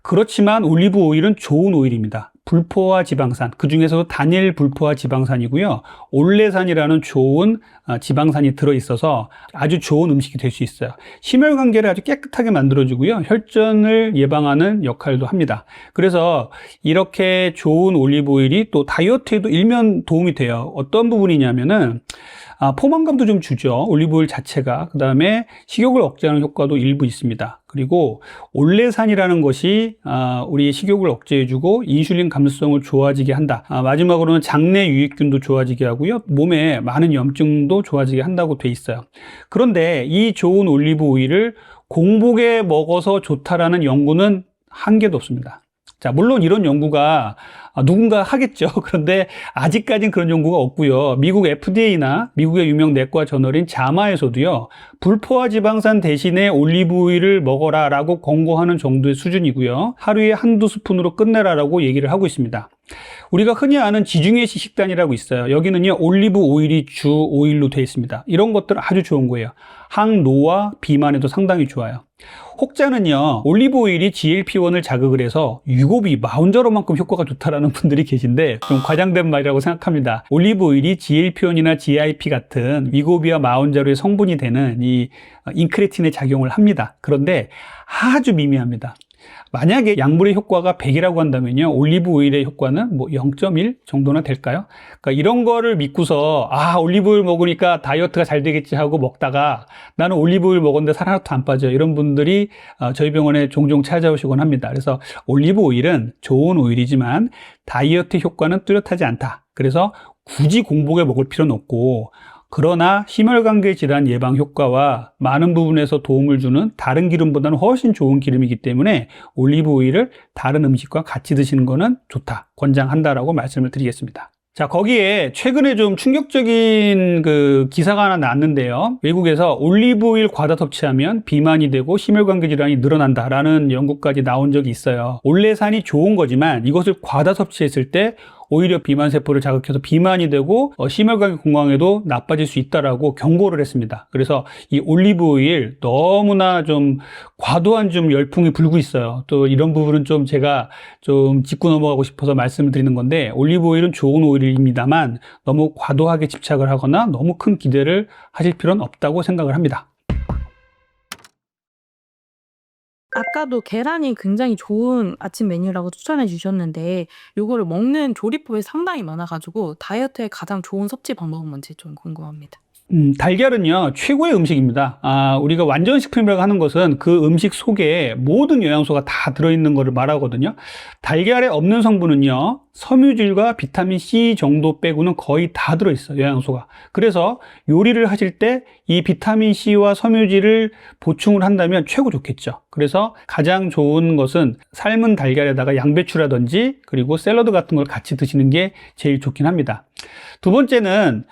그렇지만 올리브 오일은 좋은 오일입니다. 불포화 지방산, 그 중에서도 단일 불포화 지방산이고요. 올레산이라는 좋은 지방산이 들어있어서 아주 좋은 음식이 될 수 있어요. 심혈관계를 아주 깨끗하게 만들어주고요. 혈전을 예방하는 역할도 합니다. 그래서 이렇게 좋은 올리브 오일이 또 다이어트에도 일면 도움이 돼요. 어떤 부분이냐면은 포만감도 좀 주죠. 올리브 오일 자체가. 그 다음에 식욕을 억제하는 효과도 일부 있습니다. 그리고 올레산이라는 것이 우리 식욕을 억제해주고 인슐린 감수성을 좋아지게 한다. 마지막으로는 장내 유익균도 좋아지게 하고요. 몸에 많은 염증도 좋아지게 한다고 돼 있어요. 그런데 이 좋은 올리브 오일을 공복에 먹어서 좋다라는 연구는 한 개도 없습니다. 자, 물론 이런 연구가 누군가 하겠죠. 그런데 아직까지는 그런 연구가 없고요. 미국 FDA나 미국의 유명 내과 저널인 자마에서도요, 불포화 지방산 대신에 올리브 오일을 먹어라 라고 권고하는 정도의 수준이고요. 하루에 한두 스푼으로 끝내라라고 얘기를 하고 있습니다. 우리가 흔히 아는 지중해식 식단이라고 있어요. 여기는요, 올리브 오일이 주 오일로 되어 있습니다. 이런 것들 아주 좋은 거예요. 항노화, 비만에도 상당히 좋아요. 혹자는요, 올리브 오일이 GLP-1을 자극을 해서 유고비, 마운저로만큼 효과가 좋다라는 분들이 계신데 좀 과장된 말이라고 생각합니다. 올리브 오일이 GLP-1이나 GIP 같은 위고비와 마운저로의 성분이 되는 이 인크레틴의 작용을 합니다. 그런데 아주 미미합니다. 만약에 약물의 효과가 100이라고 한다면요, 올리브 오일의 효과는 뭐 0.1 정도나 될까요? 그러니까 이런 거를 믿고서 올리브 오일 먹으니까 다이어트가 잘 되겠지 하고 먹다가 나는 올리브 오일 먹었는데 살 하나도 안 빠져요. 이런 분들이 저희 병원에 종종 찾아오시곤 합니다. 그래서 올리브 오일은 좋은 오일이지만 다이어트 효과는 뚜렷하지 않다. 그래서 굳이 공복에 먹을 필요는 없고, 그러나 심혈관계 질환 예방 효과와 많은 부분에서 도움을 주는 다른 기름보다는 훨씬 좋은 기름이기 때문에 올리브 오일을 다른 음식과 같이 드시는 거는 좋다, 권장한다라고 말씀을 드리겠습니다. 자, 거기에 최근에 좀 충격적인 그 기사가 하나 났는데요. 외국에서 올리브 오일 과다 섭취하면 비만이 되고 심혈관계 질환이 늘어난다라는 연구까지 나온 적이 있어요. 올레산이 좋은 거지만 이것을 과다 섭취했을 때 오히려 비만 세포를 자극해서 비만이 되고 심혈관계 건강에도 나빠질 수 있다라고 경고를 했습니다. 그래서 이 올리브 오일 너무나 좀 과도한 좀 열풍이 불고 있어요. 또 이런 부분은 좀 제가 좀 짚고 넘어가고 싶어서 말씀을 드리는 건데, 올리브 오일은 좋은 오일입니다만 너무 과도하게 집착을 하거나 너무 큰 기대를 하실 필요는 없다고 생각을 합니다. 아까도 계란이 굉장히 좋은 아침 메뉴라고 추천해 주셨는데 요거를 먹는 조리법이 상당히 많아 가지고 다이어트에 가장 좋은 섭취 방법은 뭔지 좀 궁금합니다. 달걀은요, 최고의 음식입니다. 우리가 완전식품이라고 하는 것은 그 음식 속에 모든 영양소가 다 들어있는 것을 말하거든요. 달걀에 없는 성분은요, 섬유질과 비타민 C 정도 빼고는 거의 다 들어있어요, 영양소가. 그래서 요리를 하실 때 이 비타민 C와 섬유질을 보충을 한다면 최고 좋겠죠. 그래서 가장 좋은 것은 삶은 달걀에다가 양배추라든지 그리고 샐러드 같은 걸 같이 드시는 게 제일 좋긴 합니다. 두 번째는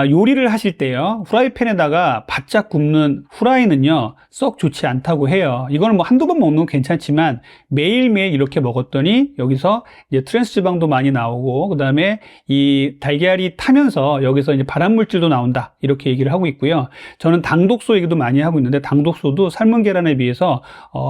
요리를 하실 때요, 후라이팬에다가 바짝 굽는 후라이는요, 썩 좋지 않다고 해요. 이거는 뭐 한두 번 먹는 건 괜찮지만 매일매일 이렇게 먹었더니 여기서 이제 트랜스 지방도 많이 나오고, 그 다음에 이 달걀이 타면서 여기서 이제 발암물질도 나온다, 이렇게 얘기를 하고 있고요. 저는 당독소 얘기도 많이 하고 있는데 당독소도 삶은 계란에 비해서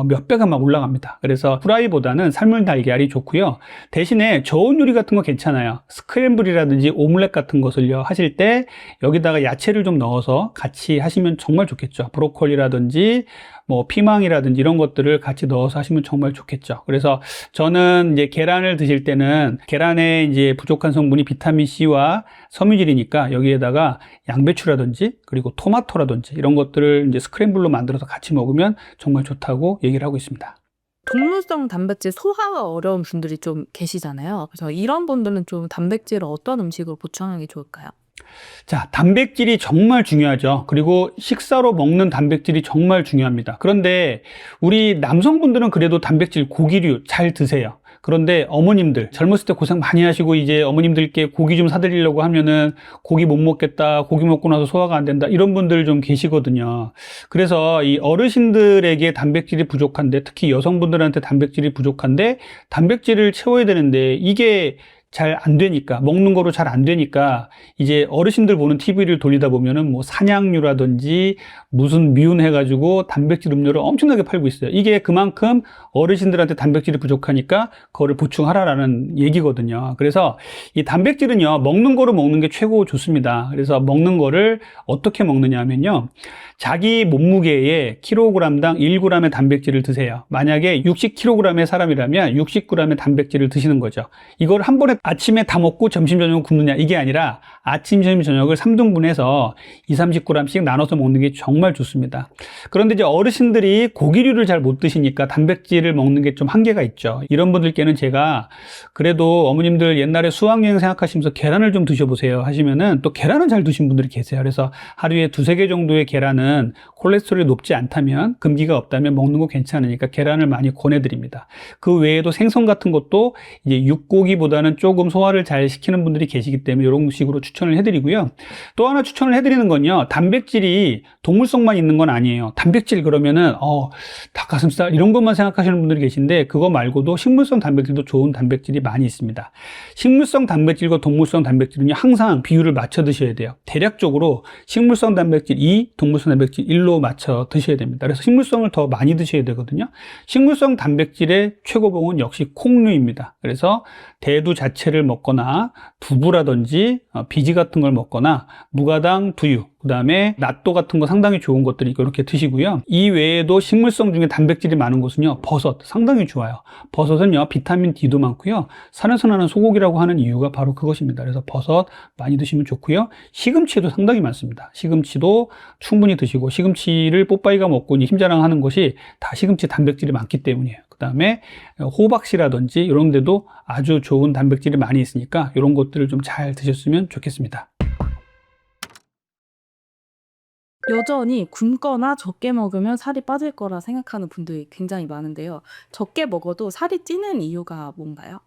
몇 배가 막 올라갑니다. 그래서 후라이보다는 삶은 달걀이 좋고요. 대신에 저온 요리 같은 거 괜찮아요. 스크램블이라든지 오믈렛 같은 것을요 하실 때 여기다가 야채를 좀 넣어서 같이 하시면 정말 좋겠죠. 브로콜리라든지 뭐 피망이라든지 이런 것들을 같이 넣어서 하시면 정말 좋겠죠. 그래서 저는 이제 계란을 드실 때는 계란에 이제 부족한 성분이 비타민 C와 섬유질이니까 여기에다가 양배추라든지 그리고 토마토라든지 이런 것들을 이제 스크램블로 만들어서 같이 먹으면 정말 좋다고 얘기를 하고 있습니다. 동물성 단백질 소화가 어려운 분들이 좀 계시잖아요. 그래서 이런 분들은 좀 단백질을 어떤 음식으로 보충하는 게 좋을까요? 자, 단백질이 정말 중요하죠. 그리고 식사로 먹는 단백질이 정말 중요합니다. 그런데 우리 남성분들은 그래도 단백질 고기류 잘 드세요. 그런데 어머님들 젊었을 때 고생 많이 하시고 이제 어머님들께 고기 좀 사드리려고 하면은 고기 못 먹겠다, 고기 먹고 나서 소화가 안 된다, 이런 분들 좀 계시거든요. 그래서 이 어르신들에게 단백질이 부족한데, 특히 여성분들한테 단백질이 부족한데 단백질을 채워야 되는데 이게 잘 안 되니까, 먹는 거로 잘 안 되니까 이제 어르신들 보는 TV를 돌리다 보면은 뭐 산양유라든지 무슨 미운 해가지고 단백질 음료를 엄청나게 팔고 있어요. 이게 그만큼 어르신들한테 단백질이 부족하니까 그거를 보충하라라는 얘기거든요. 그래서 이 단백질은요, 먹는 거로 먹는 게 최고 좋습니다. 그래서 먹는 거를 어떻게 먹느냐 하면요, 자기 몸무게의 킬로그램당 1g의 단백질을 드세요. 만약에 60kg의 사람이라면 60g의 단백질을 드시는 거죠. 이걸 한 번에 아침에 다 먹고 점심 저녁을 굶느냐, 이게 아니라 아침 점심 저녁을 3등분해서 20-30g씩 나눠서 먹는 게 정말 좋습니다. 그런데 이제 어르신들이 고기류를 잘 못 드시니까 단백질을 먹는 게 좀 한계가 있죠. 이런 분들께는 제가 그래도 어머님들 옛날에 수학여행 생각하시면서 계란을 좀 드셔보세요 하시면은 또 계란은 잘 드신 분들이 계세요. 그래서 하루에 2-3개 정도의 계란은 콜레스테롤이 높지 않다면, 금기가 없다면 먹는 거 괜찮으니까 계란을 많이 권해드립니다. 그 외에도 생선 같은 것도 이제 육고기보다는 조금 소화를 잘 시키는 분들이 계시기 때문에 이런 식으로 추천을 해드리고요. 또 하나 추천을 해드리는 건요, 단백질이 동물성만 있는 건 아니에요. 단백질 그러면은 닭가슴살 이런 것만 생각하시는 분들이 계신데, 그거 말고도 식물성 단백질도 좋은 단백질이 많이 있습니다. 식물성 단백질과 동물성 단백질은요, 항상 비율을 맞춰 드셔야 돼요. 대략적으로 식물성 단백질 2, 동물성 단백질 1로 맞춰 드셔야 됩니다. 그래서 식물성을 더 많이 드셔야 되거든요. 식물성 단백질의 최고봉은 역시 콩류입니다. 그래서 대두 자체를 먹거나 두부라든지 비지 같은 걸 먹거나 무가당 두유, 그 다음에 낫또 같은 거 상당히 좋은 것들이 이렇게 드시고요. 이 외에도 식물성 중에 단백질이 많은 것은요, 버섯 상당히 좋아요. 버섯은요, 비타민 D도 많고요, 산에서 나는 소고기라고 하는 이유가 바로 그것입니다. 그래서 버섯 많이 드시면 좋고요. 시금치도 상당히 많습니다. 시금치도 충분히 드시고, 시금치를 뽀빠이가 먹고 힘자랑하는 것이 다 시금치 단백질이 많기 때문이에요. 그 다음에 호박씨라든지 이런 데도 아주 좋은 단백질이 많이 있으니까 이런 것들을 좀 잘 드셨으면 좋겠습니다. 여전히 굶거나 적게 먹으면 살이 빠질 거라 생각하는 분들이 굉장히 많은데요. 적게 먹어도 살이 찌는 이유가 뭔가요?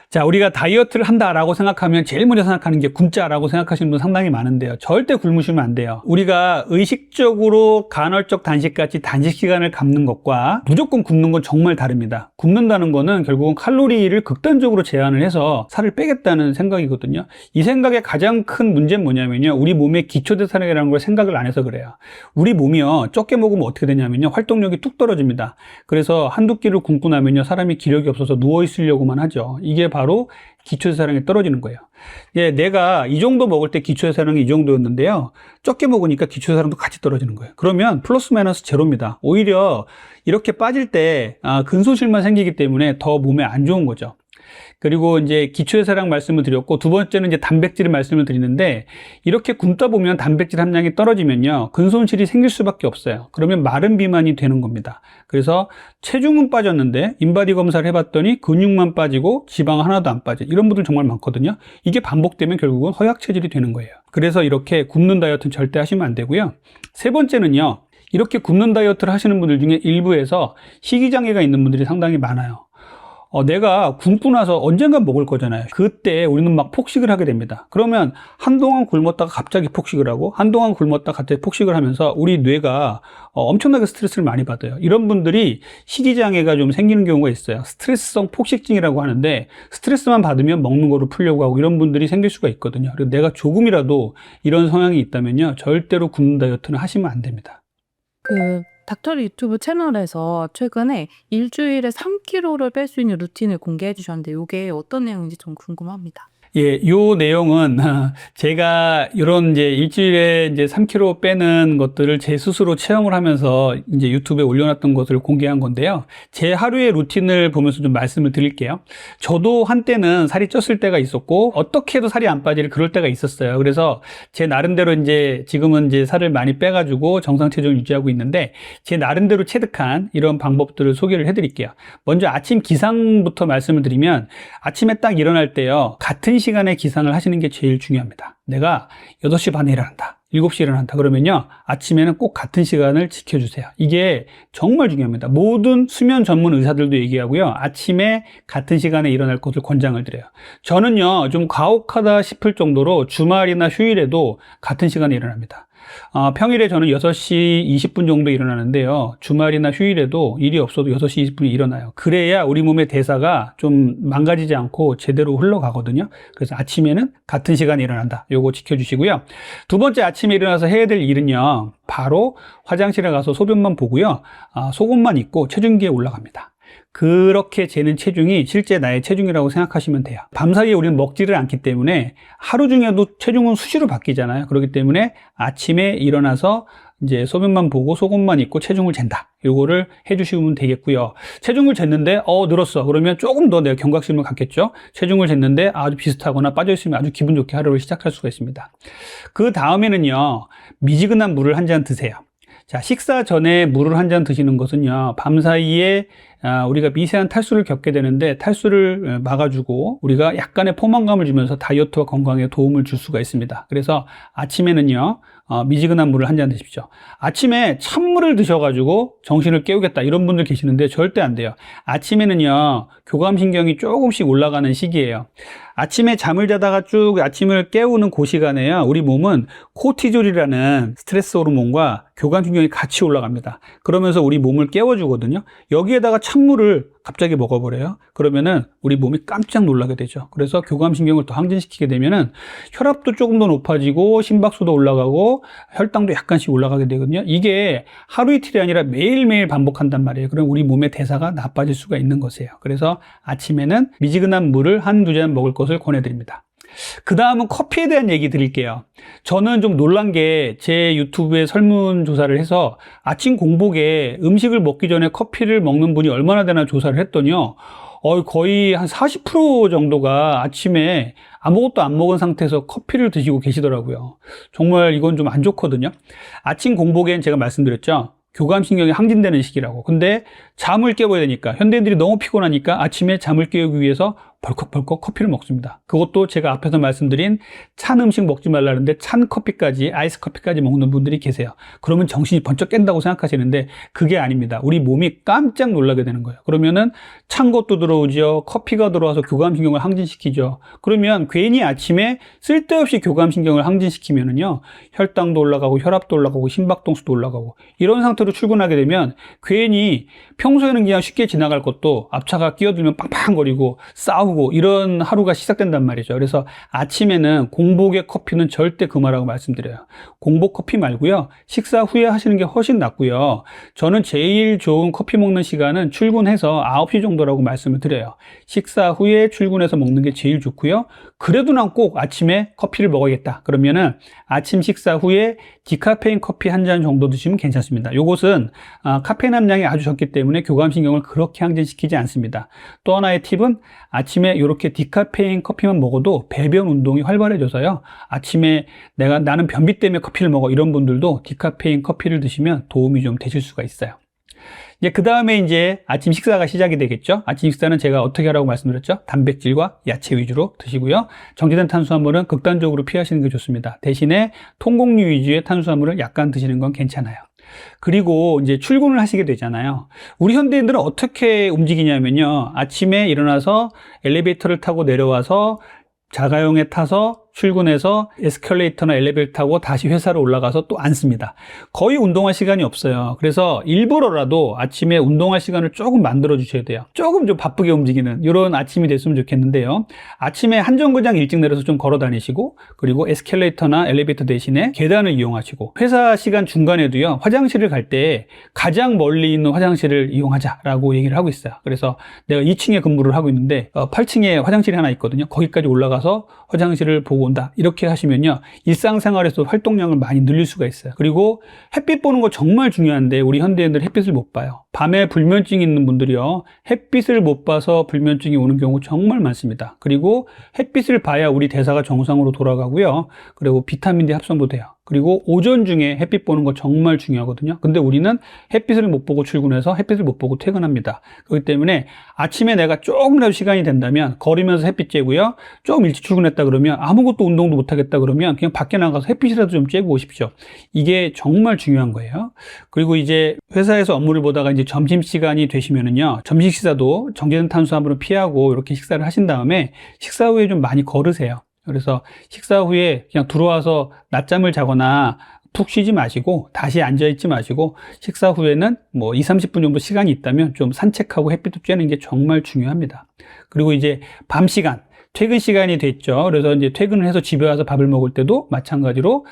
자, 우리가 다이어트를 한다라고 생각하면 제일 먼저 생각하는 게 굶자라고 생각하시는 분 상당히 많은데요. 절대 굶으시면 안 돼요. 우리가 의식적으로 간헐적 단식같이 단식 시간을 갖는 것과 무조건 굶는 건 정말 다릅니다. 굶는다는 거는 결국은 칼로리를 극단적으로 제한을 해서 살을 빼겠다는 생각이거든요. 이 생각의 가장 큰 문제는 뭐냐면요, 우리 몸의 기초대사량이라는 걸 생각을 안 해서 그래요. 우리 몸이요, 적게 먹으면 어떻게 되냐면요, 활동력이 뚝 떨어집니다. 그래서 한두 끼를 굶고 나면요, 사람이 기력이 없어서 누워 있으려고만 하죠. 이게 바로 기초대사량이 떨어지는 거예요. 예, 내가 이 정도 먹을 때 기초대사량이 이 정도였는데요, 적게 먹으니까 기초대사량도 같이 떨어지는 거예요. 그러면 플러스 마이너스 제로입니다. 오히려 이렇게 빠질 때 근손실만 생기기 때문에 더 몸에 안 좋은 거죠. 그리고 이제 기초대사량 말씀을 드렸고, 두 번째는 이제 단백질 말씀을 드리는데, 이렇게 굶다 보면 단백질 함량이 떨어지면요, 근손실이 생길 수밖에 없어요. 그러면 마른 비만이 되는 겁니다. 그래서 체중은 빠졌는데 인바디 검사를 해봤더니 근육만 빠지고 지방 하나도 안 빠져, 이런 분들 정말 많거든요. 이게 반복되면 결국은 허약 체질이 되는 거예요. 그래서 이렇게 굶는 다이어트는 절대 하시면 안 되고요. 세 번째는요, 이렇게 굶는 다이어트를 하시는 분들 중에 일부에서 식이장애가 있는 분들이 상당히 많아요. 내가 굶고 나서 언젠가 먹을 거잖아요. 그때 우리는 막 폭식을 하게 됩니다. 그러면 한동안 굶었다가 갑자기 폭식을 하고, 한동안 굶었다가 갑자기 폭식을 하면서 우리 뇌가 엄청나게 스트레스를 많이 받아요. 이런 분들이 식이장애가 좀 생기는 경우가 있어요. 스트레스성 폭식증이라고 하는데, 스트레스만 받으면 먹는 거로 풀려고 하고 이런 분들이 생길 수가 있거든요. 그리고 내가 조금이라도 이런 성향이 있다면요, 절대로 굶는 다이어트는 하시면 안 됩니다. 닥터리 유튜브 채널에서 최근에 일주일에 3kg를 뺄 수 있는 루틴을 공개해 주셨는데, 이게 어떤 내용인지 좀 궁금합니다. 예, 요 내용은 제가 이런 이제 일주일에 이제 3kg 빼는 것들을 제 스스로 체험을 하면서 이제 유튜브에 올려놨던 것을 공개한 건데요. 제 하루의 루틴을 보면서 좀 말씀을 드릴게요. 저도 한때는 살이 쪘을 때가 있었고, 어떻게 해도 살이 안 빠질 그럴 때가 있었어요. 그래서 제 나름대로 이제 지금은 이제 살을 많이 빼가지고 정상 체중을 유지하고 있는데, 제 나름대로 체득한 이런 방법들을 소개를 해드릴게요. 먼저 아침 기상부터 말씀을 드리면, 아침에 딱 일어날 때요, 같은 같은 시간에 기상을 하시는 게 제일 중요합니다. 내가 8시 반에 일어난다, 7시에 일어난다 그러면요, 아침에는 꼭 같은 시간을 지켜주세요. 이게 정말 중요합니다. 모든 수면 전문 의사들도 얘기하고요, 아침에 같은 시간에 일어날 것을 권장을 드려요. 저는요, 좀 가혹하다 싶을 정도로 주말이나 휴일에도 같은 시간에 일어납니다. 평일에 저는 6시 20분 정도 일어나는데요, 주말이나 휴일에도 일이 없어도 6시 20분에 일어나요. 그래야 우리 몸의 대사가 좀 망가지지 않고 제대로 흘러가거든요. 그래서 아침에는 같은 시간에 일어난다, 요거 지켜주시고요. 두 번째, 아침에 일어나서 해야 될 일은요, 바로 화장실에 가서 소변만 보고요, 속옷만 입고 체중계에 올라갑니다. 그렇게 재는 체중이 실제 나의 체중이라고 생각하시면 돼요. 밤사이에 우리는 먹지를 않기 때문에 하루 중에도 체중은 수시로 바뀌잖아요. 그렇기 때문에 아침에 일어나서 이제 소변만 보고 속옷만 입고 체중을 잰다, 요거를 해주시면 되겠고요. 체중을 쟀는데 늘었어 그러면 조금 더 내가 경각심을 갖겠죠. 체중을 쟀는데 아주 비슷하거나 빠져있으면 아주 기분 좋게 하루를 시작할 수가 있습니다. 그 다음에는요, 미지근한 물을 한 잔 드세요. 자, 식사 전에 물을 한 잔 드시는 것은요, 밤사이에 우리가 미세한 탈수를 겪게 되는데, 탈수를 막아주고 우리가 약간의 포만감을 주면서 다이어트와 건강에 도움을 줄 수가 있습니다. 그래서 아침에는요, 미지근한 물을 한 잔 드십시오. 아침에 찬물을 드셔가지고 정신을 깨우겠다 이런 분들 계시는데 절대 안 돼요. 아침에는요, 교감신경이 조금씩 올라가는 시기예요. 아침에 잠을 자다가 쭉 아침을 깨우는 그 시간에요, 우리 몸은 코티졸이라는 스트레스 호르몬과 교감신경이 같이 올라갑니다. 그러면서 우리 몸을 깨워주거든요. 여기에다가 찬물을 갑자기 먹어버려요. 그러면은 우리 몸이 깜짝 놀라게 되죠. 그래서 교감신경을 더 항진시키게 되면은 혈압도 조금 더 높아지고 심박수도 올라가고 혈당도 약간씩 올라가게 되거든요. 이게 하루 이틀이 아니라 매일매일 반복한단 말이에요. 그럼 우리 몸의 대사가 나빠질 수가 있는 것이에요. 그래서 아침에는 미지근한 물을 한두 잔 먹을 것을 권해드립니다. 그 다음은 커피에 대한 얘기 드릴게요. 저는 좀 놀란 게, 제 유튜브에 설문조사를 해서 아침 공복에 음식을 먹기 전에 커피를 먹는 분이 얼마나 되나 조사를 했더니요, 거의 한 40% 정도가 아침에 아무것도 안 먹은 상태에서 커피를 드시고 계시더라고요. 정말 이건 좀 안 좋거든요. 아침 공복엔 제가 말씀드렸죠, 교감신경이 항진되는 시기라고. 근데 잠을 깨워야 되니까, 현대인들이 너무 피곤하니까 아침에 잠을 깨우기 위해서 벌컥벌컥 커피를 먹습니다. 그것도 제가 앞에서 말씀드린 찬 음식 먹지 말라는데 찬 커피까지, 아이스 커피까지 먹는 분들이 계세요. 그러면 정신이 번쩍 깬다고 생각하시는데 그게 아닙니다. 우리 몸이 깜짝 놀라게 되는 거예요. 그러면은 찬 것도 들어오죠, 커피가 들어와서 교감신경을 항진시키죠. 그러면 괜히 아침에 쓸데없이 교감신경을 항진시키면은요, 혈당도 올라가고 혈압도 올라가고 심박동수도 올라가고, 이런 상태로 출근하게 되면 괜히 평소에는 그냥 쉽게 지나갈 것도 앞차가 끼어들면 빵빵거리고 싸우고 이런 하루가 시작된단 말이죠. 그래서 아침에는 공복의 커피는 절대 금하라고 말씀드려요. 공복 커피 말고요, 식사 후에 하시는 게 훨씬 낫고요. 저는 제일 좋은 커피 먹는 시간은 출근해서 9시 정도라고 말씀을 드려요. 식사 후에 출근해서 먹는 게 제일 좋고요. 그래도 난 꼭 아침에 커피를 먹어야겠다 그러면은 아침 식사 후에 디카페인 커피 한 잔 정도 드시면 괜찮습니다. 요것은 카페인 함량이 아주 적기 때문에 교감신경을 그렇게 항진시키지 않습니다. 또 하나의 팁은, 아침에 이렇게 디카페인 커피만 먹어도 배변 운동이 활발해져서요, 아침에 나는 변비 때문에 커피를 먹어 이런 분들도 디카페인 커피를 드시면 도움이 좀 되실 수가 있어요. 이제 그 다음에 이제 아침 식사가 시작이 되겠죠. 아침 식사는 제가 어떻게 하라고 말씀드렸죠? 단백질과 야채 위주로 드시고요. 정제된 탄수화물은 극단적으로 피하시는 게 좋습니다. 대신에 통곡류 위주의 탄수화물을 약간 드시는 건 괜찮아요. 그리고 이제 출근을 하시게 되잖아요. 우리 현대인들은 어떻게 움직이냐면요, 아침에 일어나서 엘리베이터를 타고 내려와서 자가용에 타서 출근해서 에스컬레이터나 엘리베이터 타고 다시 회사로 올라가서 또 앉습니다. 거의 운동할 시간이 없어요. 그래서 일부러라도 아침에 운동할 시간을 조금 만들어 주셔야 돼요. 조금 좀 바쁘게 움직이는 이런 아침이 됐으면 좋겠는데요. 아침에 한 정거장 일찍 내려서 좀 걸어 다니시고, 그리고 에스컬레이터나 엘리베이터 대신에 계단을 이용하시고, 회사 시간 중간에도요, 화장실을 갈 때 가장 멀리 있는 화장실을 이용하자라고 얘기를 하고 있어요. 그래서 내가 2층에 근무를 하고 있는데 8층에 화장실이 하나 있거든요. 거기까지 올라가서 화장실을 보고 온다, 이렇게 하시면요, 일상생활에서 활동량을 많이 늘릴 수가 있어요. 그리고 햇빛 보는 거 정말 중요한데 우리 현대인들 햇빛을 못 봐요. 밤에 불면증이 있는 분들이요, 햇빛을 못 봐서 불면증이 오는 경우 정말 많습니다. 그리고 햇빛을 봐야 우리 대사가 정상으로 돌아가고요. 그리고 비타민 D 합성도 돼요. 그리고 오전 중에 햇빛 보는 거 정말 중요하거든요. 근데 우리는 햇빛을 못 보고 출근해서 햇빛을 못 보고 퇴근합니다. 그렇기 때문에 아침에 내가 조금이라도 시간이 된다면 걸으면서 햇빛 쬐고요. 조금 일찍 출근했다 그러면 아무것도 운동도 못 하겠다 그러면 그냥 밖에 나가서 햇빛이라도 좀 쬐고 오십시오. 이게 정말 중요한 거예요. 그리고 이제 회사에서 업무를 보다가 이제 점심시간이 되시면은요, 점심 식사도 정제된 탄수화물을 피하고 이렇게 식사를 하신 다음에 식사 후에 좀 많이 걸으세요. 그래서 식사 후에 그냥 들어와서 낮잠을 자거나 푹 쉬지 마시고 다시 앉아있지 마시고 식사 후에는 뭐 2, 30분 정도 시간이 있다면 좀 산책하고 햇빛도 쬐는 게 정말 중요합니다. 그리고 이제 밤 시간, 퇴근 시간이 됐죠. 그래서 이제 퇴근을 해서 집에 와서 밥을 먹을 때도 마찬가지로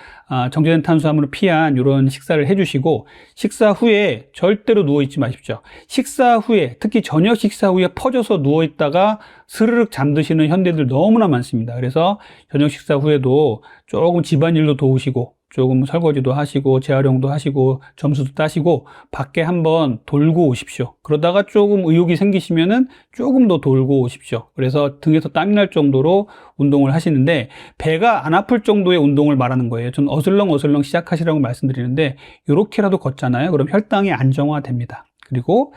정제된 탄수화물을 피한 이런 식사를 해주시고, 식사 후에 절대로 누워있지 마십시오. 식사 후에, 특히 저녁 식사 후에 퍼져서 누워있다가 스르륵 잠드시는 현대들 너무나 많습니다. 그래서 저녁 식사 후에도 조금 집안일도 도우시고 조금 설거지도 하시고 재활용도 하시고 점수도 따시고 밖에 한번 돌고 오십시오. 그러다가 조금 의욕이 생기시면은 조금 더 돌고 오십시오. 그래서 등에서 땀이 날 정도로 운동을 하시는데, 배가 안 아플 정도의 운동을 말하는 거예요. 전 어슬렁 시작하시라고 말씀드리는데, 이렇게라도 걷잖아요. 그럼 혈당이 안정화됩니다. 그리고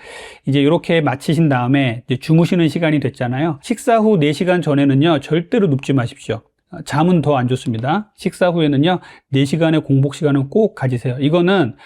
이제 이렇게 마치신 다음에 이제 주무시는 시간이 됐잖아요. 식사 후 4시간 전에는요, 절대로 눕지 마십시오. 잠은 더 안 좋습니다. 식사 후에는요, 4시간의 공복 시간은 꼭 가지세요. 이거는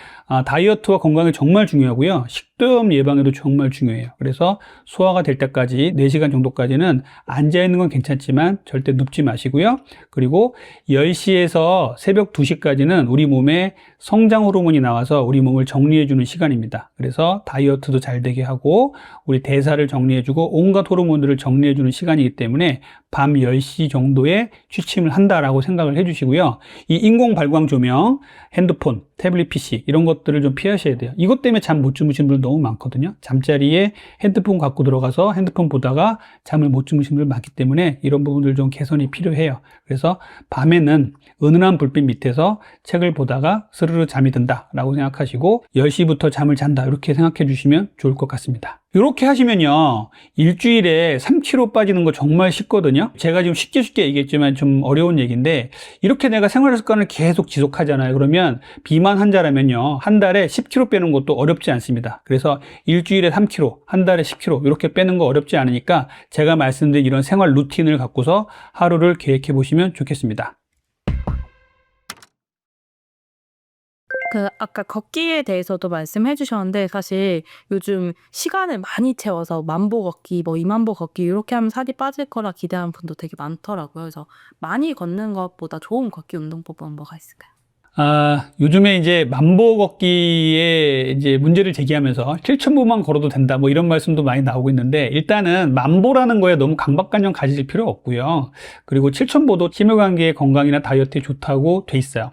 다이어트와 건강에 정말 중요하고요, 식도염 예방에도 정말 중요해요. 그래서 소화가 될 때까지 4시간 정도까지는 앉아있는 건 괜찮지만 절대 눕지 마시고요. 그리고 10시에서 새벽 2시까지는 우리 몸에 성장 호르몬이 나와서 우리 몸을 정리해주는 시간입니다. 그래서 다이어트도 잘 되게 하고 우리 대사를 정리해주고 온갖 호르몬들을 정리해주는 시간이기 때문에 밤 10시 정도에 취침을 한다라고 생각을 해주시고요. 이 인공 발광 조명, 핸드폰, 태블릿 PC 이런 것들을 좀 피하셔야 돼요. 이것 때문에 잠 못 주무시는 분들 너무 많거든요. 잠자리에 핸드폰 갖고 들어가서 핸드폰 보다가 잠을 못 주무시는 분들 많기 때문에 이런 부분들 좀 개선이 필요해요. 그래서 밤에는 은은한 불빛 밑에서 책을 보다가 스르르 잠이 든다라고 생각하시고 10시부터 잠을 잔다 이렇게 생각해 주시면 좋을 것 같습니다. 이렇게 하시면요, 일주일에 3kg 빠지는 거 정말 쉽거든요. 제가 지금 쉽게 얘기했지만 좀 어려운 얘기인데, 이렇게 내가 생활 습관을 계속 지속하잖아요. 그러면 비만 환자라면요, 한 달에 10kg 빼는 것도 어렵지 않습니다. 그래서 일주일에 3kg, 한 달에 10kg 이렇게 빼는 거 어렵지 않으니까 제가 말씀드린 이런 생활 루틴을 갖고서 하루를 계획해 보시면 좋겠습니다. 아까 걷기에 대해서도 말씀해 주셨는데, 사실 요즘 시간을 많이 채워서 만보 걷기, 뭐 2만보 걷기 이렇게 하면 살이 빠질 거라 기대하는 분도 되게 많더라고요. 그래서 많이 걷는 것보다 좋은 걷기 운동법은 뭐가 있을까요? 요즘에 이제 만보 걷기에 이제 문제를 제기하면서 7,000보만 걸어도 된다 뭐 이런 말씀도 많이 나오고 있는데, 일단은 만보라는 거에 너무 강박관념 가지실 필요 없고요. 그리고 7,000보도 심혈관계 건강이나 다이어트에 좋다고 돼 있어요.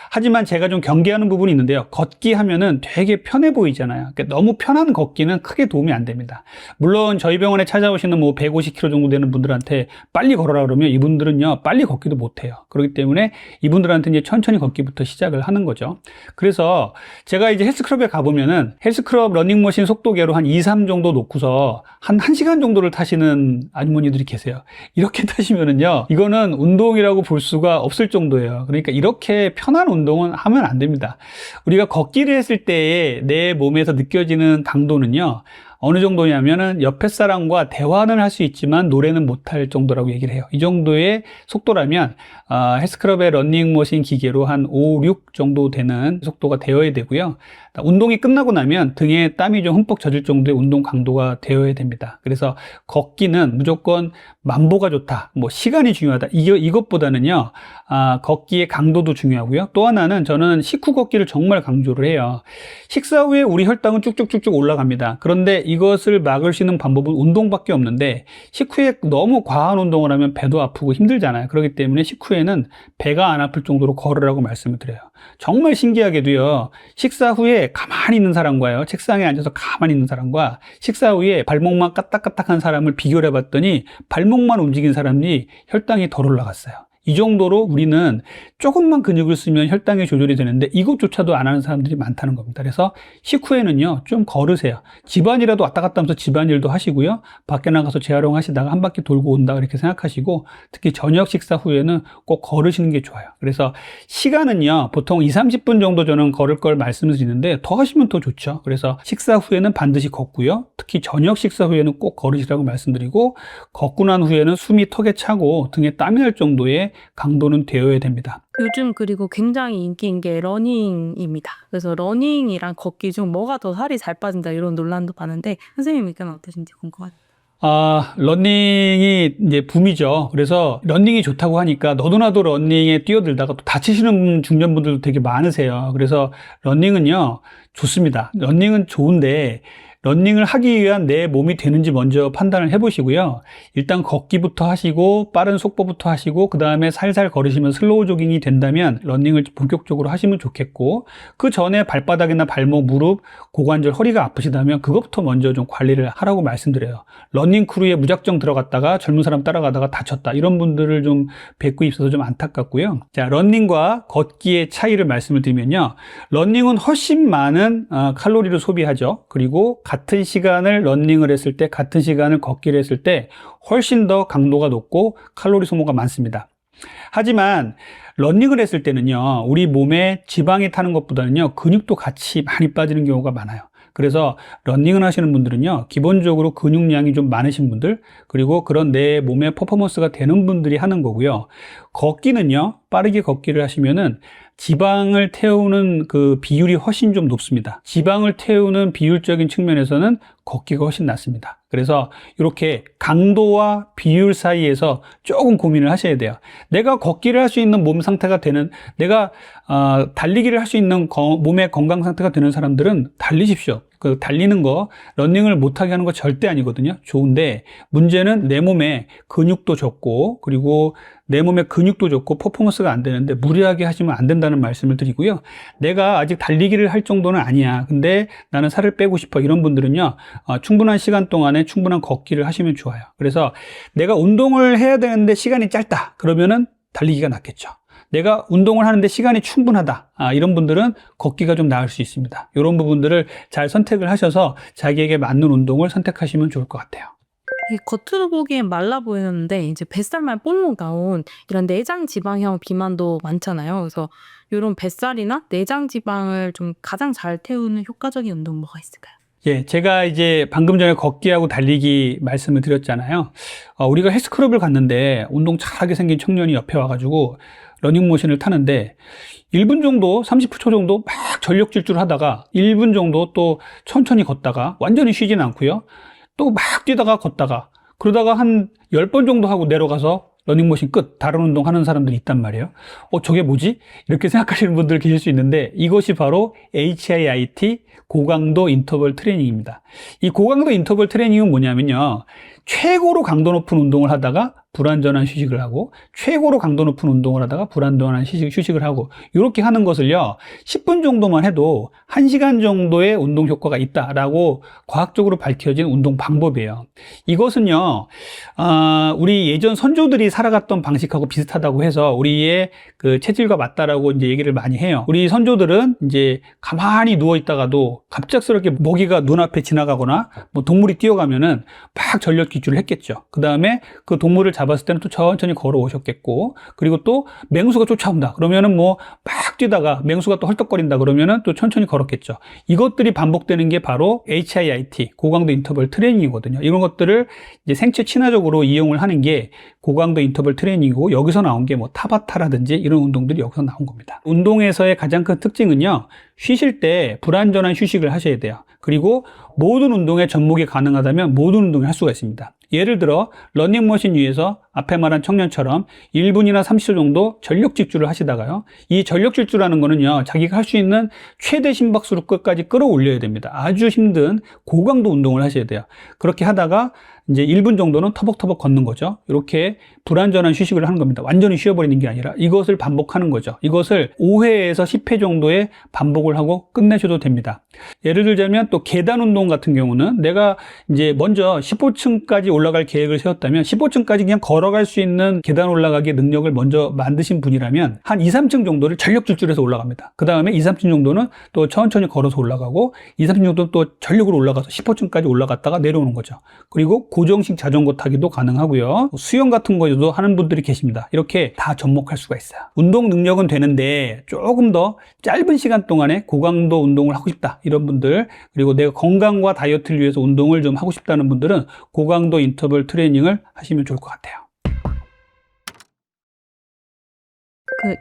하지만 제가 좀 경계하는 부분이 있는데요. 걷기 하면은 되게 편해 보이잖아요. 그러니까 너무 편한 걷기는 크게 도움이 안 됩니다. 물론 저희 병원에 찾아오시는 뭐 150kg 정도 되는 분들한테 빨리 걸어라 그러면 이분들은요, 빨리 걷기도 못 해요. 그렇기 때문에 이분들한테 이제 천천히 걷기부터 시작을 하는 거죠. 그래서 제가 이제 헬스클럽에 가보면은 헬스클럽 러닝머신 속도계로 한 2, 3 정도 놓고서 한 1시간 정도를 타시는 아주머니들이 계세요. 이렇게 타시면은요, 이거는 운동이라고 볼 수가 없을 정도예요. 그러니까 이렇게 편한 운동은 하면 안 됩니다. 우리가 걷기를 했을 때에 내 몸에서 느껴지는 강도는요, 어느 정도냐면은 옆에 사람과 대화는 할 수 있지만 노래는 못할 정도라고 얘기를 해요. 이 정도의 속도라면 헬스클럽의 러닝머신 기계로 한 5, 6 정도 되는 속도가 되어야 되고요. 운동이 끝나고 나면 등에 땀이 좀 흠뻑 젖을 정도의 운동 강도가 되어야 됩니다. 그래서 걷기는 무조건 만보가 좋다, 뭐 시간이 중요하다, 이것보다는요, 걷기의 강도도 중요하고요. 또 하나는 저는 식후 걷기를 정말 강조를 해요. 식사 후에 우리 혈당은 쭉쭉쭉쭉 올라갑니다. 그런데 이것을 막을 수 있는 방법은 운동밖에 없는데, 식후에 너무 과한 운동을 하면 배도 아프고 힘들잖아요. 그렇기 때문에 식후에는 배가 안 아플 정도로 걸으라고 말씀을 드려요. 정말 신기하게도요, 식사 후에 가만히 있는 사람과요, 책상에 앉아서 가만히 있는 사람과 식사 후에 발목만 까딱까딱한 사람을 비교를 해봤더니 발목만 움직인 사람이 혈당이 덜 올라갔어요. 이 정도로 우리는 조금만 근육을 쓰면 혈당이 조절이 되는데 이것조차도 안 하는 사람들이 많다는 겁니다. 그래서 식후에는요, 좀 걸으세요. 집안이라도 왔다 갔다 하면서 집안일도 하시고요. 밖에 나가서 재활용하시다가 한 바퀴 돌고 온다 이렇게 생각하시고, 특히 저녁 식사 후에는 꼭 걸으시는 게 좋아요. 그래서 시간은요, 보통 2, 30분 정도 저는 걸을 걸 말씀을 드리는데 더 하시면 더 좋죠. 그래서 식사 후에는 반드시 걷고요. 특히 저녁 식사 후에는 꼭 걸으시라고 말씀드리고, 걷고 난 후에는 숨이 턱에 차고 등에 땀이 날 정도의 강도는 되어야 됩니다. 요즘 그리고 굉장히 인기인 게 러닝입니다. 그래서 러닝이랑 걷기 중 뭐가 더 살이 잘 빠진다 이런 논란도 많은데 선생님 의견은 어떠신지 궁금하네요. 러닝이 이제 붐이죠. 그래서 러닝이 좋다고 하니까 너도나도 러닝에 뛰어들다가 또 다치시는 중년분들도 되게 많으세요. 그래서 러닝은요, 좋습니다. 러닝은 좋은데 러닝을 하기 위한 내 몸이 되는지 먼저 판단을 해보시고요. 일단 걷기부터 하시고 빠른 속보부터 하시고 그 다음에 살살 걸으시면 슬로우 조깅이 된다면 러닝을 본격적으로 하시면 좋겠고, 그 전에 발바닥이나 발목, 무릎, 고관절, 허리가 아프시다면 그것부터 먼저 좀 관리를 하라고 말씀드려요. 러닝 크루에 무작정 들어갔다가 젊은 사람 따라가다가 다쳤다, 이런 분들을 좀 뵙고 있어서 좀 안타깝고요. 자, 러닝과 걷기의 차이를 말씀을 드리면요, 러닝은 훨씬 많은 칼로리를 소비하죠. 그리고 같은 시간을 러닝을 했을 때, 같은 시간을 걷기를 했을 때 훨씬 더 강도가 높고 칼로리 소모가 많습니다. 하지만 러닝을 했을 때는요, 우리 몸에 지방이 타는 것보다는요, 근육도 같이 많이 빠지는 경우가 많아요. 그래서 러닝을 하시는 분들은요, 기본적으로 근육량이 좀 많으신 분들, 그리고 그런 내 몸의 퍼포먼스가 되는 분들이 하는 거고요. 걷기는요, 빠르게 걷기를 하시면은 지방을 태우는 그 비율이 훨씬 좀 높습니다. 지방을 태우는 비율적인 측면에서는 걷기가 훨씬 낫습니다. 그래서 이렇게 강도와 비율 사이에서 조금 고민을 하셔야 돼요. 내가 걷기를 할 수 있는 몸 상태가 되는, 내가 달리기를 할 수 있는 몸의 건강 상태가 되는 사람들은 달리십시오. 그 달리는 거, 러닝을 못하게 하는 거 절대 아니거든요. 좋은데 문제는 내 몸에 근육도 적고, 그리고 내 몸에 근육도 좋고 퍼포먼스가 안 되는데 무리하게 하시면 안 된다는 말씀을 드리고요. 내가 아직 달리기를 할 정도는 아니야, 근데 나는 살을 빼고 싶어, 이런 분들은요, 충분한 시간 동안에 충분한 걷기를 하시면 좋아요. 그래서 내가 운동을 해야 되는데 시간이 짧다, 그러면은 달리기가 낫겠죠. 내가 운동을 하는데 시간이 충분하다, 이런 분들은 걷기가 좀 나을 수 있습니다. 이런 부분들을 잘 선택을 하셔서 자기에게 맞는 운동을 선택하시면 좋을 것 같아요. 이게 겉으로 보기엔 말라 보이는데 이제 뱃살만 볼록 나온 이런 내장 지방형 비만도 많잖아요. 그래서 이런 뱃살이나 내장 지방을 좀 가장 잘 태우는 효과적인 운동 뭐가 있을까요? 예, 제가 이제 방금 전에 걷기하고 달리기 말씀을 드렸잖아요. 우리가 헬스클럽을 갔는데 운동 잘하게 생긴 청년이 옆에 와가지고 러닝머신을 타는데 1분 정도, 30초 정도 막 전력 질주를 하다가 1분 정도 또 천천히 걷다가 완전히 쉬지는 않고요. 또 막 뛰다가 걷다가 그러다가 한 10번 정도 하고 내려가서 러닝머신 끝, 다른 운동 하는 사람들이 있단 말이에요. 저게 뭐지? 이렇게 생각하시는 분들 계실 수 있는데 이것이 바로 HIIT, 고강도 인터벌 트레이닝입니다. 이 고강도 인터벌 트레이닝은 뭐냐면요, 최고로 강도 높은 운동을 하다가 불완전한 휴식을 하고, 최고로 강도 높은 운동을 하다가 불완전한 휴식을 하고, 이렇게 하는 것을요 10분 정도만 해도 1시간 정도의 운동 효과가 있다라고 과학적으로 밝혀진 운동 방법이에요. 이것은요 우리 예전 선조들이 살아갔던 방식하고 비슷하다고 해서 우리의 그 체질과 맞다라고 이제 얘기를 많이 해요. 우리 선조들은 이제 가만히 누워 있다가도 갑작스럽게 모기가 눈앞에 지나가거나 뭐 동물이 뛰어가면은 막 전력 기출을 했겠죠. 그 다음에 그 동물을 잡았을 때는 또 천천히 걸어 오셨겠고, 그리고 또 맹수가 쫓아온다 그러면은 뭐 막 뛰다가 맹수가 또 헐떡거린다 그러면은 또 천천히 걸었겠죠. 이것들이 반복되는 게 바로 HIIT, 고강도 인터벌 트레이닝이거든요. 이런 것들을 이제 생체 친화적으로 이용을 하는 게 고강도 인터벌 트레이닝이고, 여기서 나온 게 뭐 타바타라든지 이런 운동들이 여기서 나온 겁니다. 운동에서의 가장 큰 특징은요, 쉬실 때 불완전한 휴식을 하셔야 돼요. 그리고 모든 운동에 접목이 가능하다면 모든 운동을 할 수가 있습니다. 예를 들어 러닝머신 위에서 앞에 말한 청년처럼 1분이나 30초 정도 전력 질주를 하시다가요, 이 전력 질주라는 거는요, 자기가 할 수 있는 최대 심박수로 끝까지 끌어올려야 됩니다. 아주 힘든 고강도 운동을 하셔야 돼요. 그렇게 하다가 이제 1분 정도는 터벅터벅 걷는 거죠. 이렇게 불완전한 휴식을 하는 겁니다. 완전히 쉬어버리는 게 아니라 이것을 반복하는 거죠. 이것을 5회에서 10회 정도의 반복을 하고 끝내셔도 됩니다. 예를 들자면 또 계단 운동 같은 경우는 내가 이제 먼저 15층까지 올라갈 계획을 세웠다면 15층까지 그냥 걸어갈 수 있는 계단 올라가기 능력을 먼저 만드신 분이라면 한 2, 3층 정도를 전력 질주해서 올라갑니다. 그 다음에 2, 3층 정도는 또 천천히 걸어서 올라가고 2, 3층 정도는 또 전력으로 올라가서 15층까지 올라갔다가 내려오는 거죠. 그리고 고정식 자전거 타기도 가능하고요. 수영 같은 거도 하는 분들이 계십니다. 이렇게 다 접목할 수가 있어요. 운동 능력은 되는데 조금 더 짧은 시간 동안에 고강도 운동을 하고 싶다 이런 분들, 그리고 내가 건강과 다이어트를 위해서 운동을 좀 하고 싶다는 분들은 고강도 인터벌 트레이닝을 하시면 좋을 것 같아요.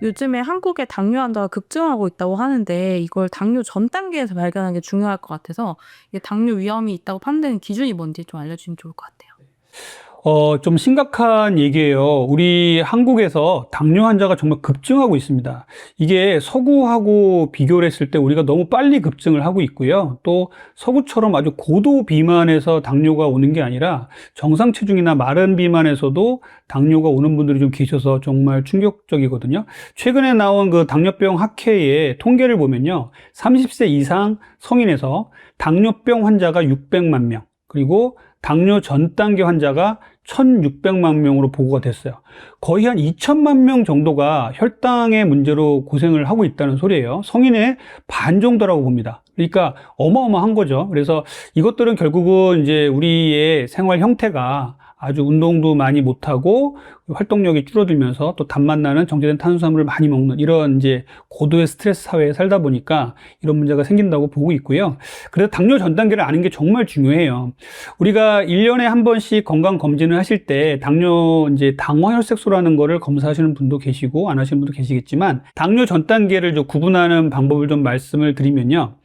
요즘에 한국에 당뇨 환자가 급증하고 있다고 하는데 이걸 당뇨 전 단계에서 발견하는 게 중요할 것 같아서 이게 당뇨 위험이 있다고 판단하는 기준이 뭔지 좀 알려주시면 좋을 것 같아요. 좀 심각한 얘기예요. 우리 한국에서 당뇨 환자가 정말 급증하고 있습니다. 이게 서구하고 비교를 했을 때 우리가 너무 빨리 급증을 하고 있고요. 또 서구처럼 아주 고도 비만에서 당뇨가 오는 게 아니라 정상 체중이나 마른 비만에서도 당뇨가 오는 분들이 좀 계셔서 정말 충격적이거든요. 최근에 나온 그 당뇨병 학회의 통계를 보면요. 30세 이상 성인에서 당뇨병 환자가 600만 명, 그리고 당뇨 전 단계 환자가 1,600만 명으로 보고가 됐어요. 거의 한 2천만 명 정도가 혈당의 문제로 고생을 하고 있다는 소리예요. 성인의 반 정도라고 봅니다. 그러니까 어마어마한 거죠. 그래서 이것들은 결국은 이제 우리의 생활 형태가 아주 운동도 많이 못하고 활동력이 줄어들면서 또 단맛 나는 정제된 탄수화물을 많이 먹는 이런 이제 고도의 스트레스 사회에 살다 보니까 이런 문제가 생긴다고 보고 있고요. 그래서 당뇨 전 단계를 아는 게 정말 중요해요. 우리가 1년에 한 번씩 건강 검진을 하실 때 당뇨 이제 당화혈색소라는 거를 검사하시는 분도 계시고 안 하시는 분도 계시겠지만 당뇨 전 단계를 좀 구분하는 방법을 좀 말씀을 드리면요.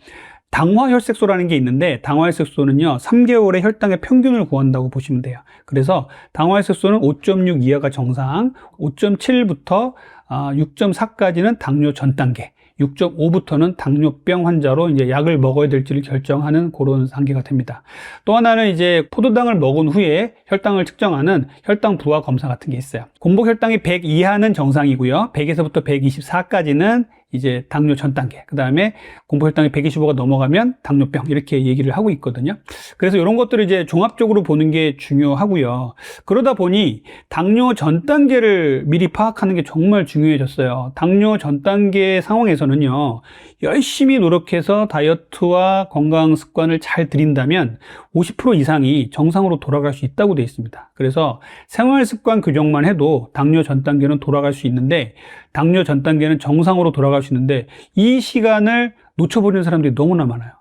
당화혈색소라는 게 있는데 당화혈색소는요 3개월의 혈당의 평균을 구한다고 보시면 돼요. 그래서 당화혈색소는 5.6 이하가 정상, 5.7부터 6.4까지는 당뇨 전 단계, 6.5부터는 당뇨병 환자로 이제 약을 먹어야 될지를 결정하는 그런 단계가 됩니다. 또 하나는 이제 포도당을 먹은 후에 혈당을 측정하는 혈당 부하 검사 같은 게 있어요. 공복 혈당이 100 이하는 정상이고요. 100에서부터 124까지는 이제 당뇨 전 단계, 그 다음에 공복혈당이 125가 넘어가면 당뇨병, 이렇게 얘기를 하고 있거든요. 그래서 이런 것들을 이제 종합적으로 보는 게 중요하고요. 그러다 보니 당뇨 전 단계를 미리 파악하는 게 정말 중요해졌어요. 당뇨 전 단계 상황에서는요, 열심히 노력해서 다이어트와 건강 습관을 잘 들인다면 50% 이상이 정상으로 돌아갈 수 있다고 되어 있습니다. 그래서 생활 습관 교정만 해도 당뇨 전 단계는 돌아갈 수 있는데, 당뇨 전 단계는 정상으로 돌아갈 수 있는데 이 시간을 놓쳐버리는 사람들이 너무나 많아요.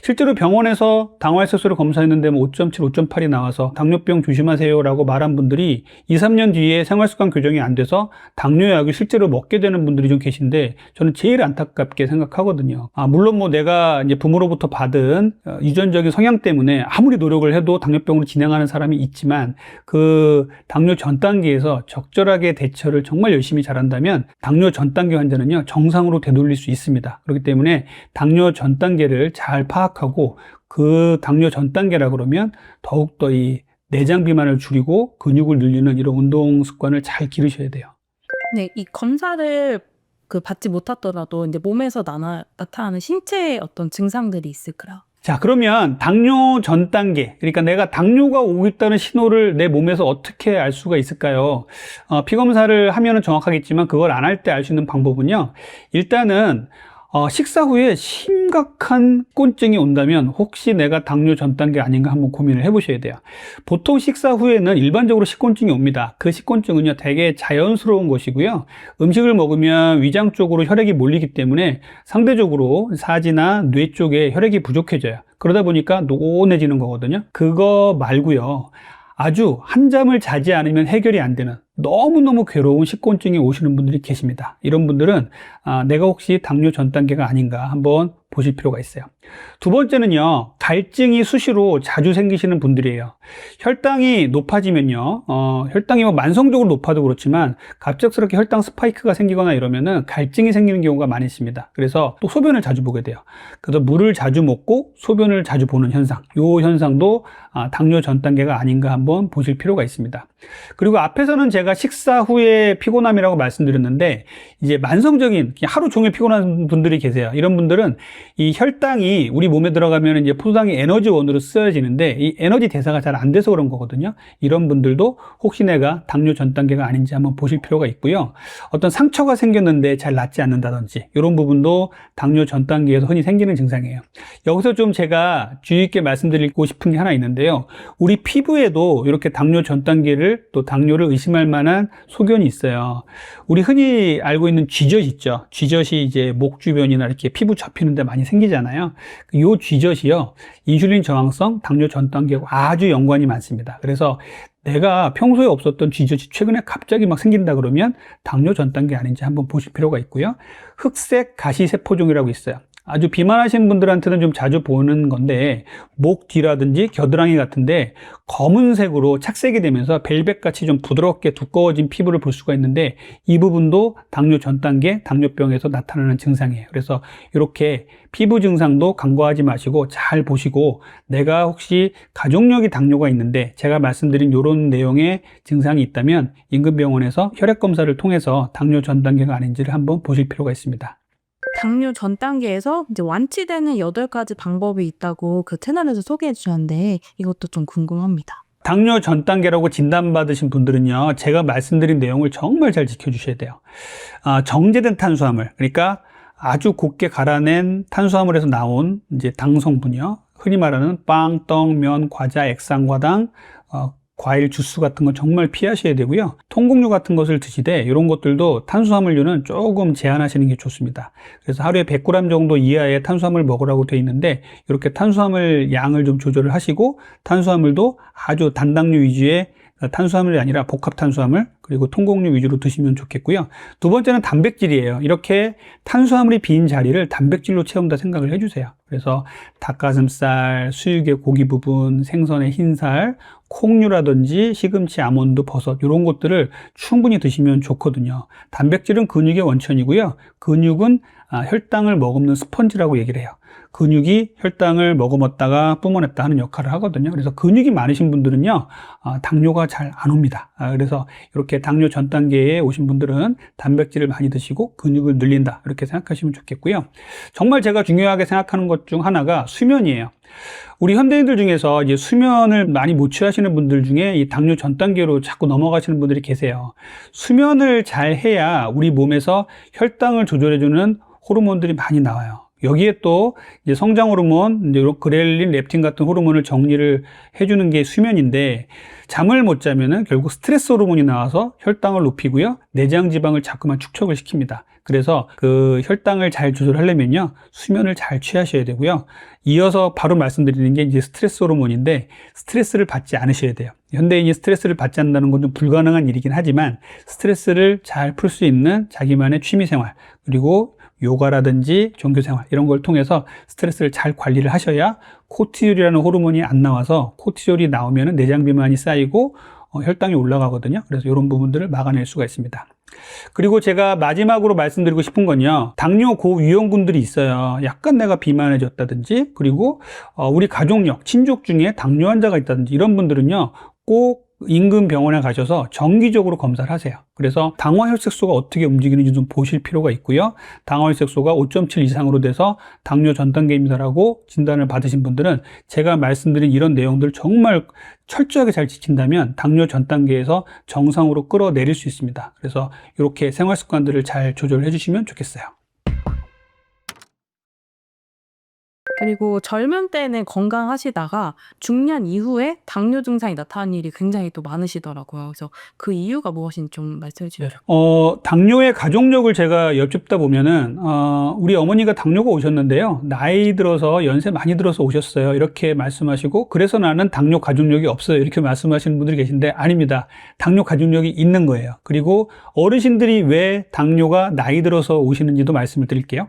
실제로 병원에서 당화혈색소를 검사했는데 5.7, 5.8이 나와서 당뇨병 조심하세요라고 말한 분들이 2, 3년 뒤에 생활습관 교정이 안 돼서 당뇨약을 실제로 먹게 되는 분들이 좀 계신데 저는 제일 안타깝게 생각하거든요. 물론 뭐 내가 이제 부모로부터 받은 유전적인 성향 때문에 아무리 노력을 해도 당뇨병으로 진행하는 사람이 있지만 그 당뇨 전 단계에서 적절하게 대처를 정말 열심히 잘한다면 당뇨 전 단계 환자는요 정상으로 되돌릴 수 있습니다. 그렇기 때문에 당뇨 전 단계를 잘 파악하고 그 당뇨 전 단계라 그러면 더욱더 이 내장 비만을 줄이고 근육을 늘리는 이런 운동 습관을 잘 기르셔야 돼요. 네, 이 검사를 받지 못하더라도 이제 몸에서 나타나는 신체의 어떤 증상들이 있을까요? 자, 그러면 당뇨 전 단계, 그러니까 내가 당뇨가 오고 있다는 신호를 내 몸에서 어떻게 알 수가 있을까요? 피검사를 하면은 정확하겠지만 그걸 안 할 때 알 수 있는 방법은요. 일단은 식사 후에 심각한 식곤증이 온다면 혹시 내가 당뇨 전 단계 아닌가 한번 고민을 해보셔야 돼요. 보통 식사 후에는 일반적으로 식곤증이 옵니다. 그 식곤증은요 되게 자연스러운 것이고요. 음식을 먹으면 위장 쪽으로 혈액이 몰리기 때문에 상대적으로 사지나 뇌 쪽에 혈액이 부족해져요. 그러다 보니까 노곤해지는 거거든요. 그거 말고요. 아주 한잠을 자지 않으면 해결이 안 되는 너무너무 괴로운 식곤증이 오시는 분들이 계십니다. 이런 분들은 내가 혹시 당뇨 전 단계가 아닌가 한번 보실 필요가 있어요. 두 번째는요, 갈증이 수시로 자주 생기시는 분들이에요. 혈당이 높아지면요, 혈당이 뭐 만성적으로 높아도 그렇지만 갑작스럽게 혈당 스파이크가 생기거나 이러면은 갈증이 생기는 경우가 많이 있습니다. 그래서 또 소변을 자주 보게 돼요. 그래서 물을 자주 먹고 소변을 자주 보는 현상, 이 현상도 당뇨 전 단계가 아닌가 한번 보실 필요가 있습니다. 그리고 앞에서는 제가 식사 후에 피곤함이라고 말씀드렸는데, 이제 만성적인 하루 종일 피곤한 분들이 계세요. 이런 분들은 이 혈당이 우리 몸에 들어가면 이제 포도당이 에너지원으로 쓰여지는데 이 에너지 대사가 잘 안 돼서 그런 거거든요. 이런 분들도 혹시 내가 당뇨 전 단계가 아닌지 한번 보실 필요가 있고요. 어떤 상처가 생겼는데 잘 낫지 않는다든지 이런 부분도 당뇨 전 단계에서 흔히 생기는 증상이에요. 여기서 좀 제가 주의 있게 말씀드리고 싶은 게 하나 있는데요. 우리 피부에도 이렇게 당뇨 전 단계를 또 당뇨를 의심할 만한 소견이 있어요. 우리 흔히 알고 있는 쥐젖 있죠. 쥐젖이 이제 목 주변이나 이렇게 피부 접히는 데 많이 생기잖아요. 이 쥐젖이요, 인슐린 저항성 당뇨 전 단계하고 아주 연관이 많습니다. 그래서 내가 평소에 없었던 쥐젖이 최근에 갑자기 막 생긴다 그러면 당뇨 전 단계 아닌지 한번 보실 필요가 있고요. 흑색 가시세포종이라고 있어요. 아주 비만하신 분들한테는 좀 자주 보는 건데, 목 뒤라든지 겨드랑이 같은데 검은색으로 착색이 되면서 벨벳같이 좀 부드럽게 두꺼워진 피부를 볼 수가 있는데, 이 부분도 당뇨 전 단계 당뇨병에서 나타나는 증상이에요. 그래서 이렇게 피부 증상도 간과하지 마시고 잘 보시고, 내가 혹시 가족력이 당뇨가 있는데 제가 말씀드린 이런 내용의 증상이 있다면 인근 병원에서 혈액 검사를 통해서 당뇨 전 단계가 아닌지를 한번 보실 필요가 있습니다. 당뇨 전 단계에서 이제 완치되는 8가지 방법이 있다고 그 채널에서 소개해 주셨는데 이것도 좀 궁금합니다. 당뇨 전 단계라고 진단받으신 분들은요, 제가 말씀드린 내용을 정말 잘 지켜주셔야 돼요. 정제된 탄수화물, 그러니까 아주 곱게 갈아낸 탄수화물에서 나온 이제 당 성분이요. 흔히 말하는 빵, 떡, 면, 과자, 액상과당, 과일 주스 같은 건 정말 피하셔야 되고요. 통곡류 같은 것을 드시되 이런 것들도 탄수화물류는 조금 제한하시는 게 좋습니다. 그래서 하루에 100g 정도 이하의 탄수화물 먹으라고 되어 있는데, 이렇게 탄수화물 양을 좀 조절을 하시고, 탄수화물도 아주 단당류 위주의 탄수화물이 아니라 복합 탄수화물, 그리고 통곡류 위주로 드시면 좋겠고요. 두 번째는 단백질이에요. 이렇게 탄수화물이 빈 자리를 단백질로 채운다 생각을 해주세요. 그래서 닭가슴살, 수육의 고기 부분, 생선의 흰살, 콩류라든지 시금치, 아몬드, 버섯 이런 것들을 충분히 드시면 좋거든요. 단백질은 근육의 원천이고요. 근육은 혈당을 머금는 스펀지라고 얘기를 해요. 근육이 혈당을 머금었다가 뿜어냈다 하는 역할을 하거든요. 그래서 근육이 많으신 분들은요, 당뇨가 잘 안 옵니다. 그래서 이렇게 당뇨 전 단계에 오신 분들은 단백질을 많이 드시고 근육을 늘린다, 이렇게 생각하시면 좋겠고요. 정말 제가 중요하게 생각하는 것 중 하나가 수면이에요. 우리 현대인들 중에서 이제 수면을 많이 못 취하시는 분들 중에 이 당뇨 전 단계로 자꾸 넘어가시는 분들이 계세요. 수면을 잘 해야 우리 몸에서 혈당을 조절해주는 호르몬들이 많이 나와요. 여기에 또 이제 성장 호르몬, 이제 그렐린, 렙틴 같은 호르몬을 정리를 해주는 게 수면인데, 잠을 못 자면은 결국 스트레스 호르몬이 나와서 혈당을 높이고요, 내장 지방을 자꾸만 축적을 시킵니다. 그래서 그 혈당을 잘 조절하려면요, 수면을 잘 취하셔야 되고요. 이어서 바로 말씀드리는 게 이제 스트레스 호르몬인데, 스트레스를 받지 않으셔야 돼요. 현대인이 스트레스를 받지 않는다는 건 좀 불가능한 일이긴 하지만, 스트레스를 잘 풀 수 있는 자기만의 취미 생활, 그리고 요가라든지 종교생활 이런 걸 통해서 스트레스를 잘 관리를 하셔야 코티졸이라는 호르몬이 안 나와서, 코티졸이 나오면 내장 비만이 쌓이고 혈당이 올라가거든요. 그래서 이런 부분들을 막아낼 수가 있습니다. 그리고 제가 마지막으로 말씀드리고 싶은 건요, 당뇨 고위험군들이 있어요. 약간 내가 비만해졌다든지, 그리고 우리 가족력, 친족 중에 당뇨 환자가 있다든지 이런 분들은요, 꼭 인근 병원에 가셔서 정기적으로 검사를 하세요. 그래서 당화혈색소가 어떻게 움직이는지 좀 보실 필요가 있고요. 당화혈색소가 5.7 이상으로 돼서 당뇨 전 단계입니다라고 진단을 받으신 분들은 제가 말씀드린 이런 내용들 정말 철저하게 잘 지킨다면 당뇨 전 단계에서 정상으로 끌어내릴 수 있습니다. 그래서 이렇게 생활 습관들을 잘 조절해 주시면 좋겠어요. 그리고 젊은 때는 건강하시다가 중년 이후에 당뇨 증상이 나타나는 일이 굉장히 또 많으시더라고요. 그래서 그 이유가 무엇인지 좀 말씀해 주시죠. 당뇨의 가족력을 제가 여쭙다 보면은, 우리 어머니가 당뇨가 오셨는데요. 나이 들어서 연세 많이 들어서 오셨어요. 이렇게 말씀하시고, 그래서 나는 당뇨 가족력이 없어요. 이렇게 말씀하시는 분들이 계신데, 아닙니다. 당뇨 가족력이 있는 거예요. 그리고 어르신들이 왜 당뇨가 나이 들어서 오시는지도 말씀을 드릴게요.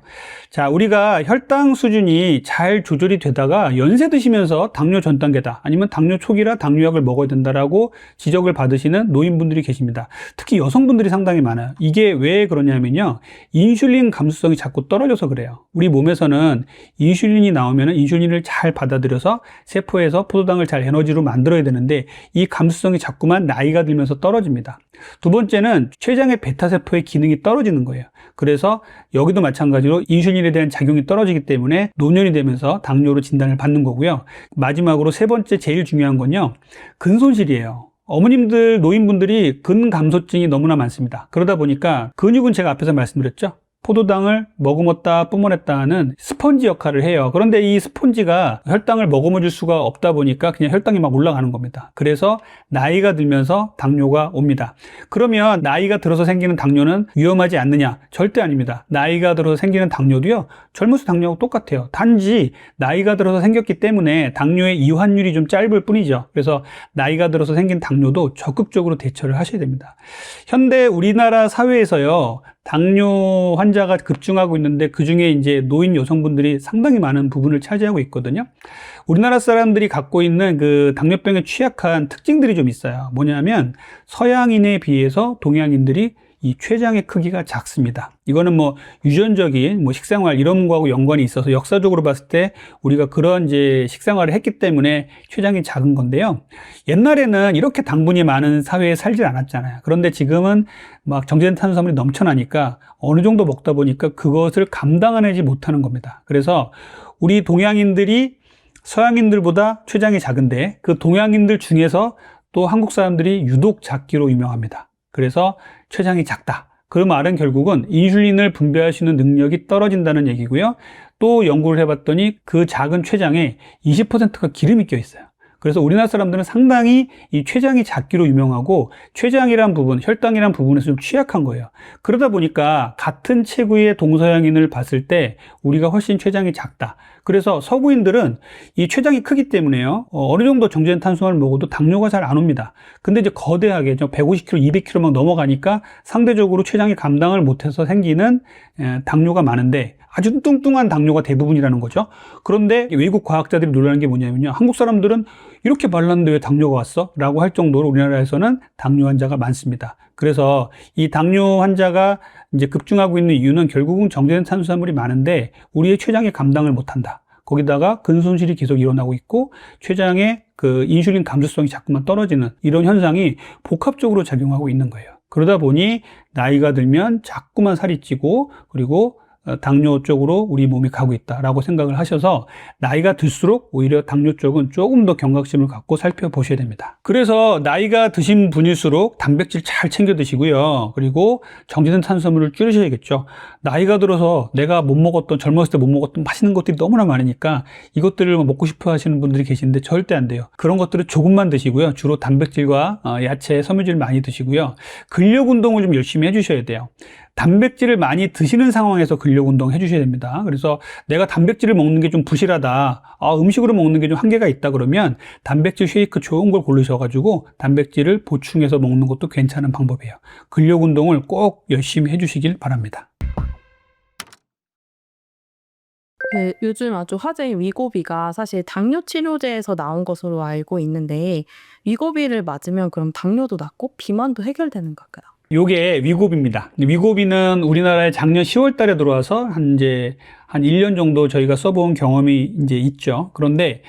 자, 우리가 혈당 수준이 잘 조절이 되다가 연세 드시면서 당뇨 전 단계다, 아니면 당뇨 초기라 당뇨약을 먹어야 된다라고 지적을 받으시는 노인분들이 계십니다. 특히 여성분들이 상당히 많아요. 이게 왜 그러냐면요, 인슐린 감수성이 자꾸 떨어져서 그래요. 우리 몸에서는 인슐린이 나오면 인슐린을 잘 받아들여서 세포에서 포도당을 잘 에너지로 만들어야 되는데, 이 감수성이 자꾸만 나이가 들면서 떨어집니다. 두 번째는 췌장의 베타세포의 기능이 떨어지는 거예요. 그래서 여기도 마찬가지로 인슐린에 대한 작용이 떨어지기 때문에 노년이 되면서 당뇨로 진단을 받는 거고요. 마지막으로 세 번째 제일 중요한 건요, 근손실이에요. 어머님들, 노인분들이 근감소증이 너무나 많습니다. 그러다 보니까 근육은 제가 앞에서 말씀드렸죠. 포도당을 머금었다 뿜어냈다 하는 스펀지 역할을 해요. 그런데 이 스펀지가 혈당을 머금어 줄 수가 없다 보니까 그냥 혈당이 막 올라가는 겁니다. 그래서 나이가 들면서 당뇨가 옵니다. 그러면 나이가 들어서 생기는 당뇨는 위험하지 않느냐? 절대 아닙니다. 나이가 들어서 생기는 당뇨도요, 젊은수 당뇨하고 똑같아요. 단지 나이가 들어서 생겼기 때문에 당뇨의 이환율이 좀 짧을 뿐이죠. 그래서 나이가 들어서 생긴 당뇨도 적극적으로 대처를 하셔야 됩니다. 현대 우리나라 사회에서요, 당뇨 환자가 급증하고 있는데, 그 중에 이제 노인 여성분들이 상당히 많은 부분을 차지하고 있거든요. 우리나라 사람들이 갖고 있는 그 당뇨병에 취약한 특징들이 좀 있어요. 뭐냐면, 서양인에 비해서 동양인들이 이 췌장의 크기가 작습니다. 이거는 뭐 유전적인 뭐 식생활 이런 거하고 연관이 있어서 역사적으로 봤을 때 우리가 그런 이제 식생활을 했기 때문에 췌장이 작은 건데요. 옛날에는 이렇게 당분이 많은 사회에 살질 않았잖아요. 그런데 지금은 막 정제된 탄수화물이 넘쳐나니까 어느 정도 먹다 보니까 그것을 감당하지 못하는 겁니다. 그래서 우리 동양인들이 서양인들보다 췌장이 작은데, 그 동양인들 중에서 또 한국 사람들이 유독 작기로 유명합니다. 그래서 췌장이 작다. 그 말은 결국은 인슐린을 분비할 수 있는 능력이 떨어진다는 얘기고요. 또 연구를 해봤더니 그 작은 췌장에 20%가 기름이 껴 있어요. 그래서 우리나라 사람들은 상당히 이 췌장이 작기로 유명하고, 췌장이란 부분, 혈당이란 부분에서 좀 취약한 거예요. 그러다 보니까 같은 체구의 동서양인을 봤을 때 우리가 훨씬 췌장이 작다. 그래서 서구인들은 이 췌장이 크기 때문에요, 어느 정도 정제된 탄수화물을 먹어도 당뇨가 잘 안 옵니다. 근데 이제 거대하게 150kg, 200kg 막 넘어가니까 상대적으로 췌장이 감당을 못해서 생기는 당뇨가 많은데, 아주 뚱뚱한 당뇨가 대부분이라는 거죠. 그런데 외국 과학자들이 놀라는 게 뭐냐면요, 한국 사람들은 이렇게 말랐는데 왜 당뇨가 왔어? 라고 할 정도로 우리나라에서는 당뇨 환자가 많습니다. 그래서 이 당뇨 환자가 이제 급증하고 있는 이유는 결국은 정제된 탄수화물이 많은데 우리의 췌장이 감당을 못한다. 거기다가 근손실이 계속 일어나고 있고, 췌장의 그 인슐린 감수성이 자꾸만 떨어지는 이런 현상이 복합적으로 작용하고 있는 거예요. 그러다 보니 나이가 들면 자꾸만 살이 찌고, 그리고 당뇨 쪽으로 우리 몸이 가고 있다라고 생각을 하셔서 나이가 들수록 오히려 당뇨 쪽은 조금 더 경각심을 갖고 살펴보셔야 됩니다. 그래서 나이가 드신 분일수록 단백질 잘 챙겨 드시고요. 그리고 정제된 탄수화물을 줄이셔야겠죠. 나이가 들어서 내가 못 먹었던, 젊었을 때 못 먹었던 맛있는 것들이 너무나 많으니까 이것들을 먹고 싶어 하시는 분들이 계시는데 절대 안 돼요. 그런 것들을 조금만 드시고요. 주로 단백질과 야채, 섬유질 많이 드시고요. 근력 운동을 좀 열심히 해주셔야 돼요. 단백질을 많이 드시는 상황에서 근력 운동 해주셔야 됩니다. 그래서 내가 단백질을 먹는 게 좀 부실하다, 음식으로 먹는 게 좀 한계가 있다 그러면 단백질 쉐이크 좋은 걸 고르셔가지고 단백질을 보충해서 먹는 것도 괜찮은 방법이에요. 근력 운동을 꼭 열심히 해주시길 바랍니다. 요즘 아주 화제인 위고비가 사실 당뇨 치료제에서 나온 것으로 알고 있는데, 위고비를 맞으면 그럼 당뇨도 낫고 비만도 해결되는 걸까요? 요게 위고비입니다. 위고비는 우리나라에 작년 10월 달에 들어와서 한 1년 정도 저희가 써본 경험이 이제 있죠. 그런데,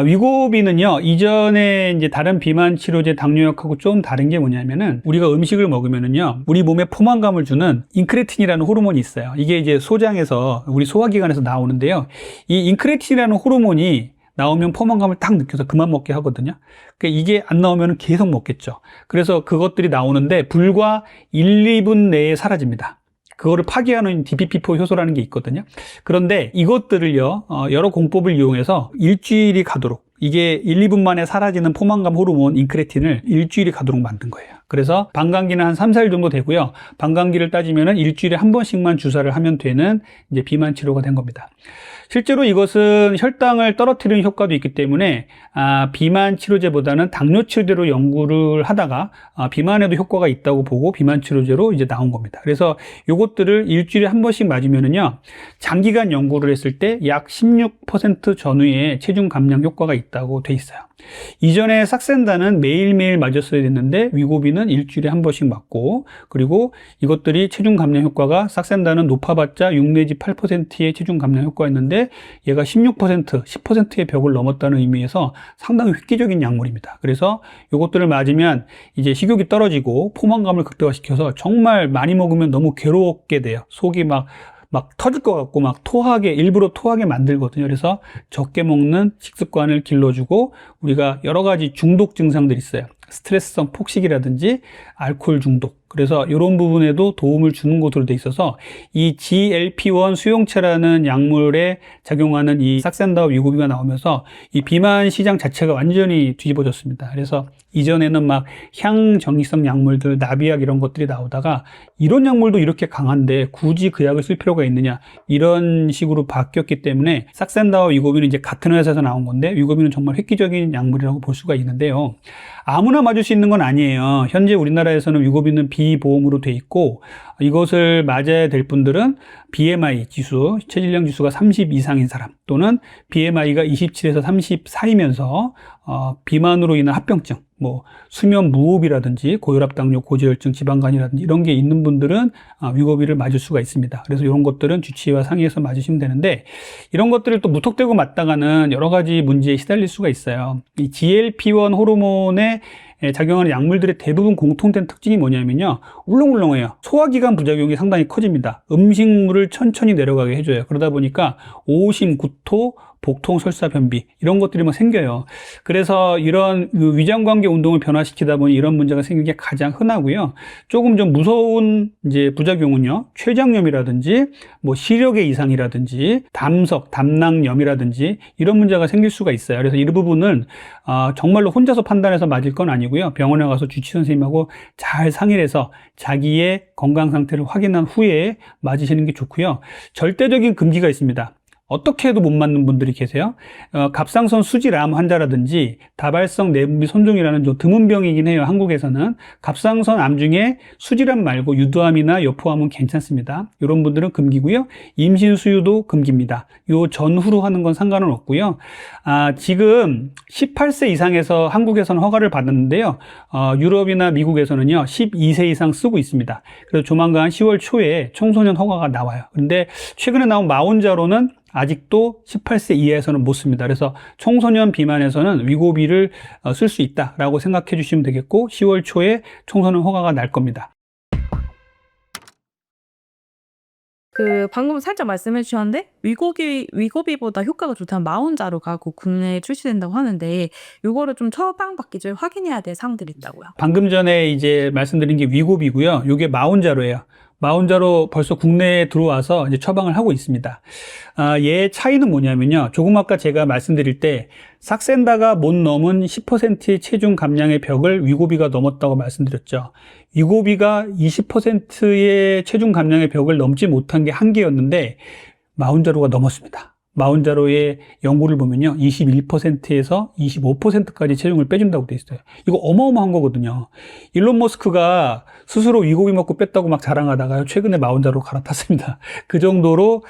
위고비는요, 이전에 이제 다른 비만 치료제 당뇨약하고 좀 다른 게 뭐냐면은, 우리가 음식을 먹으면은요, 우리 몸에 포만감을 주는 인크레틴이라는 호르몬이 있어요. 이게 이제 소장에서, 우리 소화기관에서 나오는데요. 이 인크레틴이라는 호르몬이 나오면 포만감을 딱 느껴서 그만 먹게 하거든요. 그러니까 이게 안 나오면 계속 먹겠죠. 그래서 그것들이 나오는데 불과 1, 2분 내에 사라집니다. 그거를 파괴하는 DPP4 효소라는 게 있거든요. 그런데 이것들을요, 여러 공법을 이용해서 일주일이 가도록, 이게 1, 2분 만에 사라지는 포만감 호르몬 인크레틴을 일주일이 가도록 만든 거예요. 그래서 방광기는 한 3, 4일 정도 되고요. 방광기를 따지면은 일주일에 한 번씩만 주사를 하면 되는 이제 비만 치료가 된 겁니다. 실제로 이것은 혈당을 떨어뜨리는 효과도 있기 때문에 비만 치료제보다는 당뇨 치료제로 연구를 하다가 비만에도 효과가 있다고 보고 비만 치료제로 이제 나온 겁니다. 그래서 이것들을 일주일에 한 번씩 맞으면은요, 장기간 연구를 했을 때 약 16% 전후의 체중 감량 효과가 있다고 돼 있어요. 이전에 삭센다는 매일매일 맞았어야 됐는데 위고비는 일주일에 한 번씩 맞고, 그리고 이것들이 체중 감량 효과가 삭센다는 높아봤자 6 내지 8%의 체중 감량 효과였는데 얘가 16%, 10%의 벽을 넘었다는 의미에서 상당히 획기적인 약물입니다. 그래서 이것들을 맞으면 이제 식욕이 떨어지고 포만감을 극대화시켜서 정말 많이 먹으면 너무 괴롭게 돼요. 속이 막 터질 것 같고 일부러 토하게 만들거든요. 그래서 적게 먹는 식습관을 길러주고, 우리가 여러 가지 중독 증상들이 있어요. 스트레스성 폭식이라든지 알코올 중독, 그래서 이런 부분에도 도움을 주는 것으로 돼 있어서 이 GLP-1 수용체라는 약물에 작용하는 이 삭센다와 위고비가 나오면서 이 비만 시장 자체가 완전히 뒤집어졌습니다. 그래서 이전에는 막 향정기성 약물들, 나비약 이런 것들이 나오다가 이런 약물도 이렇게 강한데 굳이 그 약을 쓸 필요가 있느냐, 이런 식으로 바뀌었기 때문에 삭센다와 위고비는 이제 같은 회사에서 나온 건데, 위고비는 정말 획기적인 약물이라고 볼 수가 있는데요. 아무나 맞을 수 있는 건 아니에요. 현재 우리나라에서는 위고비는 비보험으로 돼 있고, 이것을 맞아야 될 분들은 BMI 지수, 체질량 지수가 30 이상인 사람, 또는 BMI가 27에서 34이면서 비만으로 인한 합병증, 수면 무호흡이라든지 고혈압, 당뇨, 고지혈증, 지방간이라든지 이런 게 있는 분들은 위고비를 맞을 수가 있습니다. 그래서 이런 것들은 주치의와 상의해서 맞으시면 되는데, 이런 것들을 또 무턱대고 맞다가는 여러 가지 문제에 시달릴 수가 있어요. 이 GLP-1 호르몬에 작용하는 약물들의 대부분 공통된 특징이 뭐냐면요, 울렁울렁해요. 소화기관 부작용이 상당히 커집니다. 음식물을 천천히 내려가게 해줘요. 그러다 보니까 오심, 구토, 복통, 설사, 변비 이런 것들이 막 생겨요. 그래서 이런 위장관계 운동을 변화시키다 보니 이런 문제가 생기는 게 가장 흔하고요. 조금 좀 무서운 이제 부작용은요, 췌장염이라든지 시력의 이상이라든지 담석, 담낭염이라든지 이런 문제가 생길 수가 있어요. 그래서 이 부분은 정말로 혼자서 판단해서 맞을 건 아니고요. 병원에 가서 주치 선생님하고 잘 상의를 해서 자기의 건강 상태를 확인한 후에 맞으시는 게 좋고요. 절대적인 금기가 있습니다. 어떻게 해도 못 맞는 분들이 계세요. 갑상선 수질암 환자라든지 다발성 내분비 손종이라는 좀 드문 병이긴 해요. 한국에서는 갑상선 암 중에 수질암 말고 유두암이나 여포암은 괜찮습니다. 이런 분들은 금기고요. 임신 수유도 금기입니다. 요 전후로 하는 건 상관은 없고요. 지금 18세 이상에서 한국에서는 허가를 받았는데요. 유럽이나 미국에서는요 12세 이상 쓰고 있습니다. 그래서 조만간 10월 초에 청소년 허가가 나와요. 근데 최근에 나온 마온자로는 아직도 18세 이하에서는 못 씁니다. 그래서 청소년 비만에서는 위고비를 쓸 수 있다라고 생각해 주시면 되겠고, 10월 초에 청소년 허가가 날 겁니다. 방금 살짝 말씀해 주셨는데, 위고비보다 효과가 좋다는 마온자로가 곧 국내에 출시된다고 하는데, 요거를 좀 처방받기 전에 확인해야 될 사항들이 있다고요. 방금 전에 이제 말씀드린 게 위고비고요. 요게 마온자로예요. 마온자로 벌써 국내에 들어와서 이제 처방을 하고 있습니다. 얘 차이는 뭐냐면요. 조금 아까 제가 말씀드릴 때 삭센다가 못 넘은 10%의 체중 감량의 벽을 위고비가 넘었다고 말씀드렸죠. 위고비가 20%의 체중 감량의 벽을 넘지 못한 게 한계였는데 마온자로가 넘었습니다. 마온자로의 연구를 보면요, 21%에서 25%까지 체중을 빼준다고 돼 있어요. 이거 어마어마한 거거든요. 일론 머스크가 스스로 위고비 먹고 뺐다고 막 자랑하다가요, 최근에 마온자로 갈아탔습니다. 그 정도로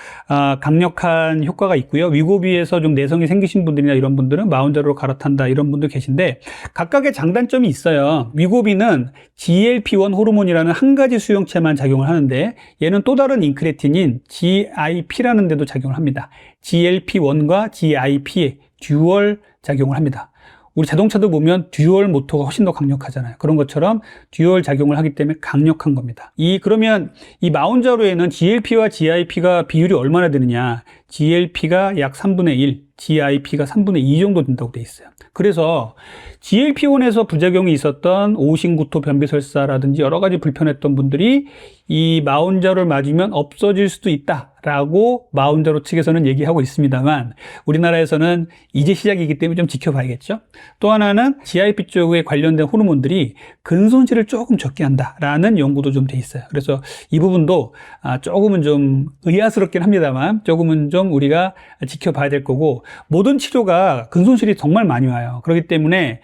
강력한 효과가 있고요. 위고비에서 좀 내성이 생기신 분들이나 이런 분들은 마온자로로 갈아탄다, 이런 분들 계신데, 각각의 장단점이 있어요. 위고비는 GLP-1 호르몬이라는 한 가지 수용체만 작용을 하는데, 얘는 또 다른 인크레틴인 GIP라는 데도 작용을 합니다. GLP-1과 GIP에 듀얼 작용을 합니다. 우리 자동차도 보면 듀얼 모터가 훨씬 더 강력하잖아요. 그런 것처럼 듀얼 작용을 하기 때문에 강력한 겁니다. 그러면 이 마온자로에는 GLP와 GIP가 비율이 얼마나 되느냐? GLP가 약 3분의 1, GIP가 3분의 2 정도 된다고 돼 있어요. 그래서 GLP-1에서 부작용이 있었던 오심구토, 변비설사라든지 여러 가지 불편했던 분들이 이 마운자로를 맞으면 없어질 수도 있다라고 마운자로 측에서는 얘기하고 있습니다만 우리나라에서는 이제 시작이기 때문에 좀 지켜봐야겠죠. 또 하나는 GIP 쪽에 관련된 호르몬들이 근손실을 조금 적게 한다라는 연구도 좀 돼 있어요. 그래서 이 부분도 조금은 좀 의아스럽긴 합니다만 조금은 좀 우리가 지켜봐야 될 거고, 모든 치료가 근손실이 정말 많이 와요. 그렇기 때문에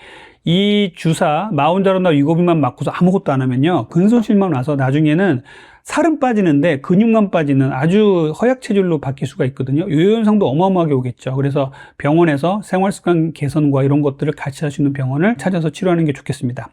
이 주사 마운자로나 위고비만 맞고서 아무것도 안 하면요, 근손실만 와서 나중에는 살은 빠지는데 근육만 빠지는 아주 허약 체질로 바뀔 수가 있거든요. 요 현상도 어마어마하게 오겠죠. 그래서 병원에서 생활습관 개선과 이런 것들을 같이 할 수 있는 병원을 찾아서 치료하는 게 좋겠습니다.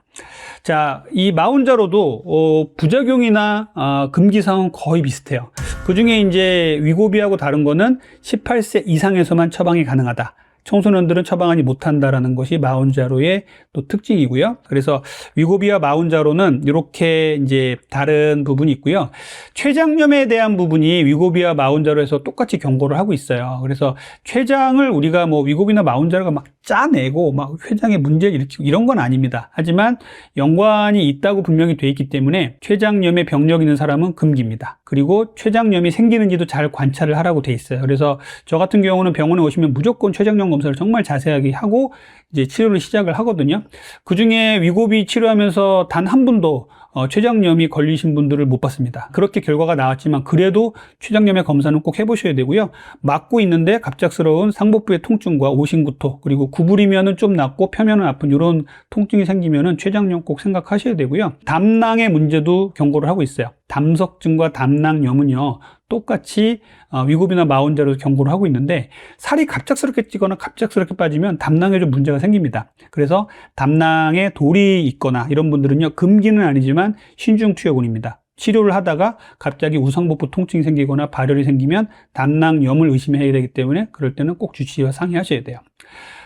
자, 이 마운자로도 부작용이나 금기사항은 거의 비슷해요. 그 중에 이제 위고비하고 다른 거는 18세 이상에서만 처방이 가능하다. 청소년들은 처방하지 못한다라는 것이 마운자로의 또 특징이고요. 그래서 위고비와 마운자로는 이렇게 이제 다른 부분이 있고요. 췌장염에 대한 부분이 위고비와 마운자로에서 똑같이 경고를 하고 있어요. 그래서 췌장을 우리가 뭐 위고비나 마운자로가 막 짜내고 막 췌장에 문제를 일으키고 이런 건 아닙니다. 하지만 연관이 있다고 분명히 돼 있기 때문에 췌장염의 병력이 있는 사람은 금기입니다. 그리고 췌장염이 생기는지도 잘 관찰을 하라고 돼 있어요. 그래서 저 같은 경우는 병원에 오시면 무조건 췌장염 검사를 정말 자세하게 하고 이제 치료를 시작을 하거든요. 그 중에 위고비 치료하면서 단 한 분도 췌장염이 걸리신 분들을 못 봤습니다. 그렇게 결과가 나왔지만 그래도 췌장염의 검사는 꼭 해보셔야 되고요. 맞고 있는데 갑작스러운 상복부의 통증과 오심구토, 그리고 구부리면은 좀 낫고 펴면은 아픈 이런 통증이 생기면은 췌장염 꼭 생각하셔야 되고요. 담낭의 문제도 경고를 하고 있어요. 담석증과 담낭염은요, 똑같이 위고비나 마운자로 경고를 하고 있는데, 살이 갑작스럽게 찌거나 갑작스럽게 빠지면 담낭에 좀 문제가 생깁니다. 그래서 담낭에 돌이 있거나 이런 분들은요, 금기는 아니지만 신중투여군입니다. 치료를 하다가 갑자기 우상복부 통증이 생기거나 발열이 생기면 담낭염을 의심해야 되기 때문에 그럴 때는 꼭 주치의와 상의하셔야 돼요.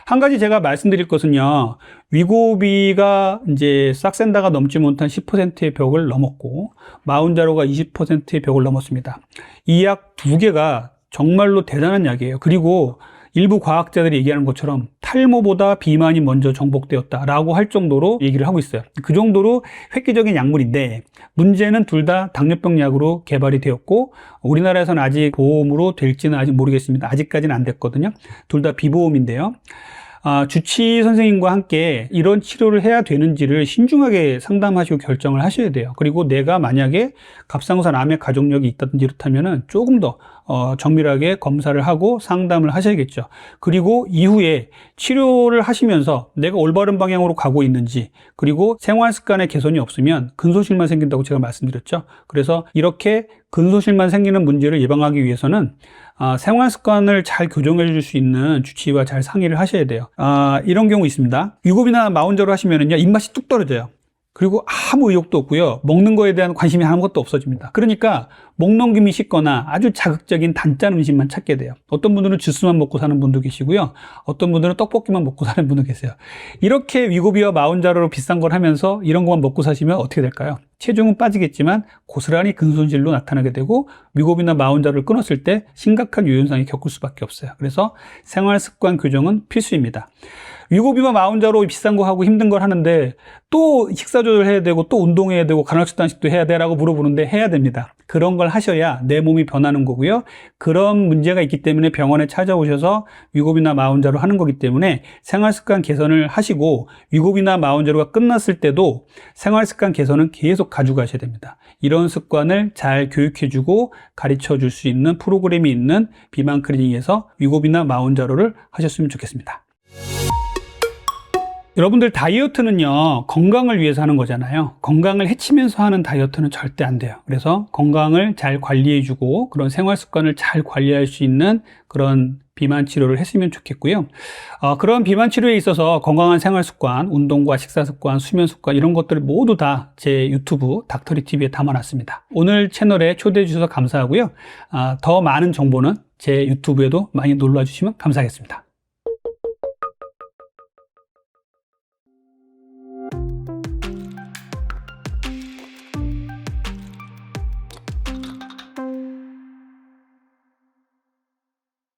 한 가지 제가 말씀드릴 것은요, 위고비가 이제 싹센다가 넘지 못한 10%의 벽을 넘었고 마운자로가 20%의 벽을 넘었습니다. 이 약 두 개가 정말로 대단한 약이에요. 그리고 일부 과학자들이 얘기하는 것처럼 탈모보다 비만이 먼저 정복되었다라고 할 정도로 얘기를 하고 있어요. 그 정도로 획기적인 약물인데, 문제는 둘 다 당뇨병 약으로 개발이 되었고 우리나라에서는 아직 보험으로 될지는 아직 모르겠습니다. 아직까지는 안 됐거든요. 둘 다 비보험인데요. 주치의 선생님과 함께 이런 치료를 해야 되는지를 신중하게 상담하시고 결정을 하셔야 돼요. 그리고 내가 만약에 갑상선 암의 가족력이 있다든지 이렇다면은 조금 더 정밀하게 검사를 하고 상담을 하셔야겠죠. 그리고 이후에 치료를 하시면서 내가 올바른 방향으로 가고 있는지, 그리고 생활 습관의 개선이 없으면 근손실만 생긴다고 제가 말씀드렸죠. 그래서 이렇게 근손실만 생기는 문제를 예방하기 위해서는 생활 습관을 잘 교정해 줄 수 있는 주치의와 잘 상의를 하셔야 돼요. 이런 경우 있습니다. 위고비나 마운자로 하시면은요, 입맛이 뚝 떨어져요. 그리고 아무 의욕도 없고요, 먹는 거에 대한 관심이 아무것도 없어집니다. 그러니까 목 넘김이 쉽거나 아주 자극적인 단짠 음식만 찾게 돼요. 어떤 분들은 주스만 먹고 사는 분도 계시고요, 어떤 분들은 떡볶이만 먹고 사는 분도 계세요. 이렇게 위고비와 마운자로로 비싼 걸 하면서 이런 것만 먹고 사시면 어떻게 될까요? 체중은 빠지겠지만 고스란히 근손실로 나타나게 되고 위고비나 마운자로를 끊었을 때 심각한 유현상이 겪을 수밖에 없어요. 그래서 생활습관 교정은 필수입니다. 위고비와 마운자로 비싼 거 하고 힘든 걸 하는데 또 식사 조절해야 되고 또 운동해야 되고 간헐적단식도 해야 돼 라고 물어보는데 해야 됩니다. 그런 걸 하셔야 내 몸이 변하는 거고요. 그런 문제가 있기 때문에 병원에 찾아오셔서 위고비나 마운자로 하는 거기 때문에 생활습관 개선을 하시고, 위고비나 마운자로가 끝났을 때도 생활습관 개선은 계속 가져가셔야 됩니다. 이런 습관을 잘 교육해주고 가르쳐 줄 수 있는 프로그램이 있는 비만 클리닉에서 위고비나 마운자로를 하셨으면 좋겠습니다. 여러분들 다이어트는요, 건강을 위해서 하는 거잖아요. 건강을 해치면서 하는 다이어트는 절대 안 돼요. 그래서 건강을 잘 관리해주고 그런 생활 습관을 잘 관리할 수 있는 그런 비만 치료를 했으면 좋겠고요. 그런 비만 치료에 있어서 건강한 생활 습관, 운동과 식사 습관, 수면 습관 이런 것들을 모두 다 제 유튜브 닥터리 TV에 담아놨습니다. 오늘 채널에 초대해 주셔서 감사하고요. 더 많은 정보는 제 유튜브에도 많이 놀러 주시면 감사하겠습니다.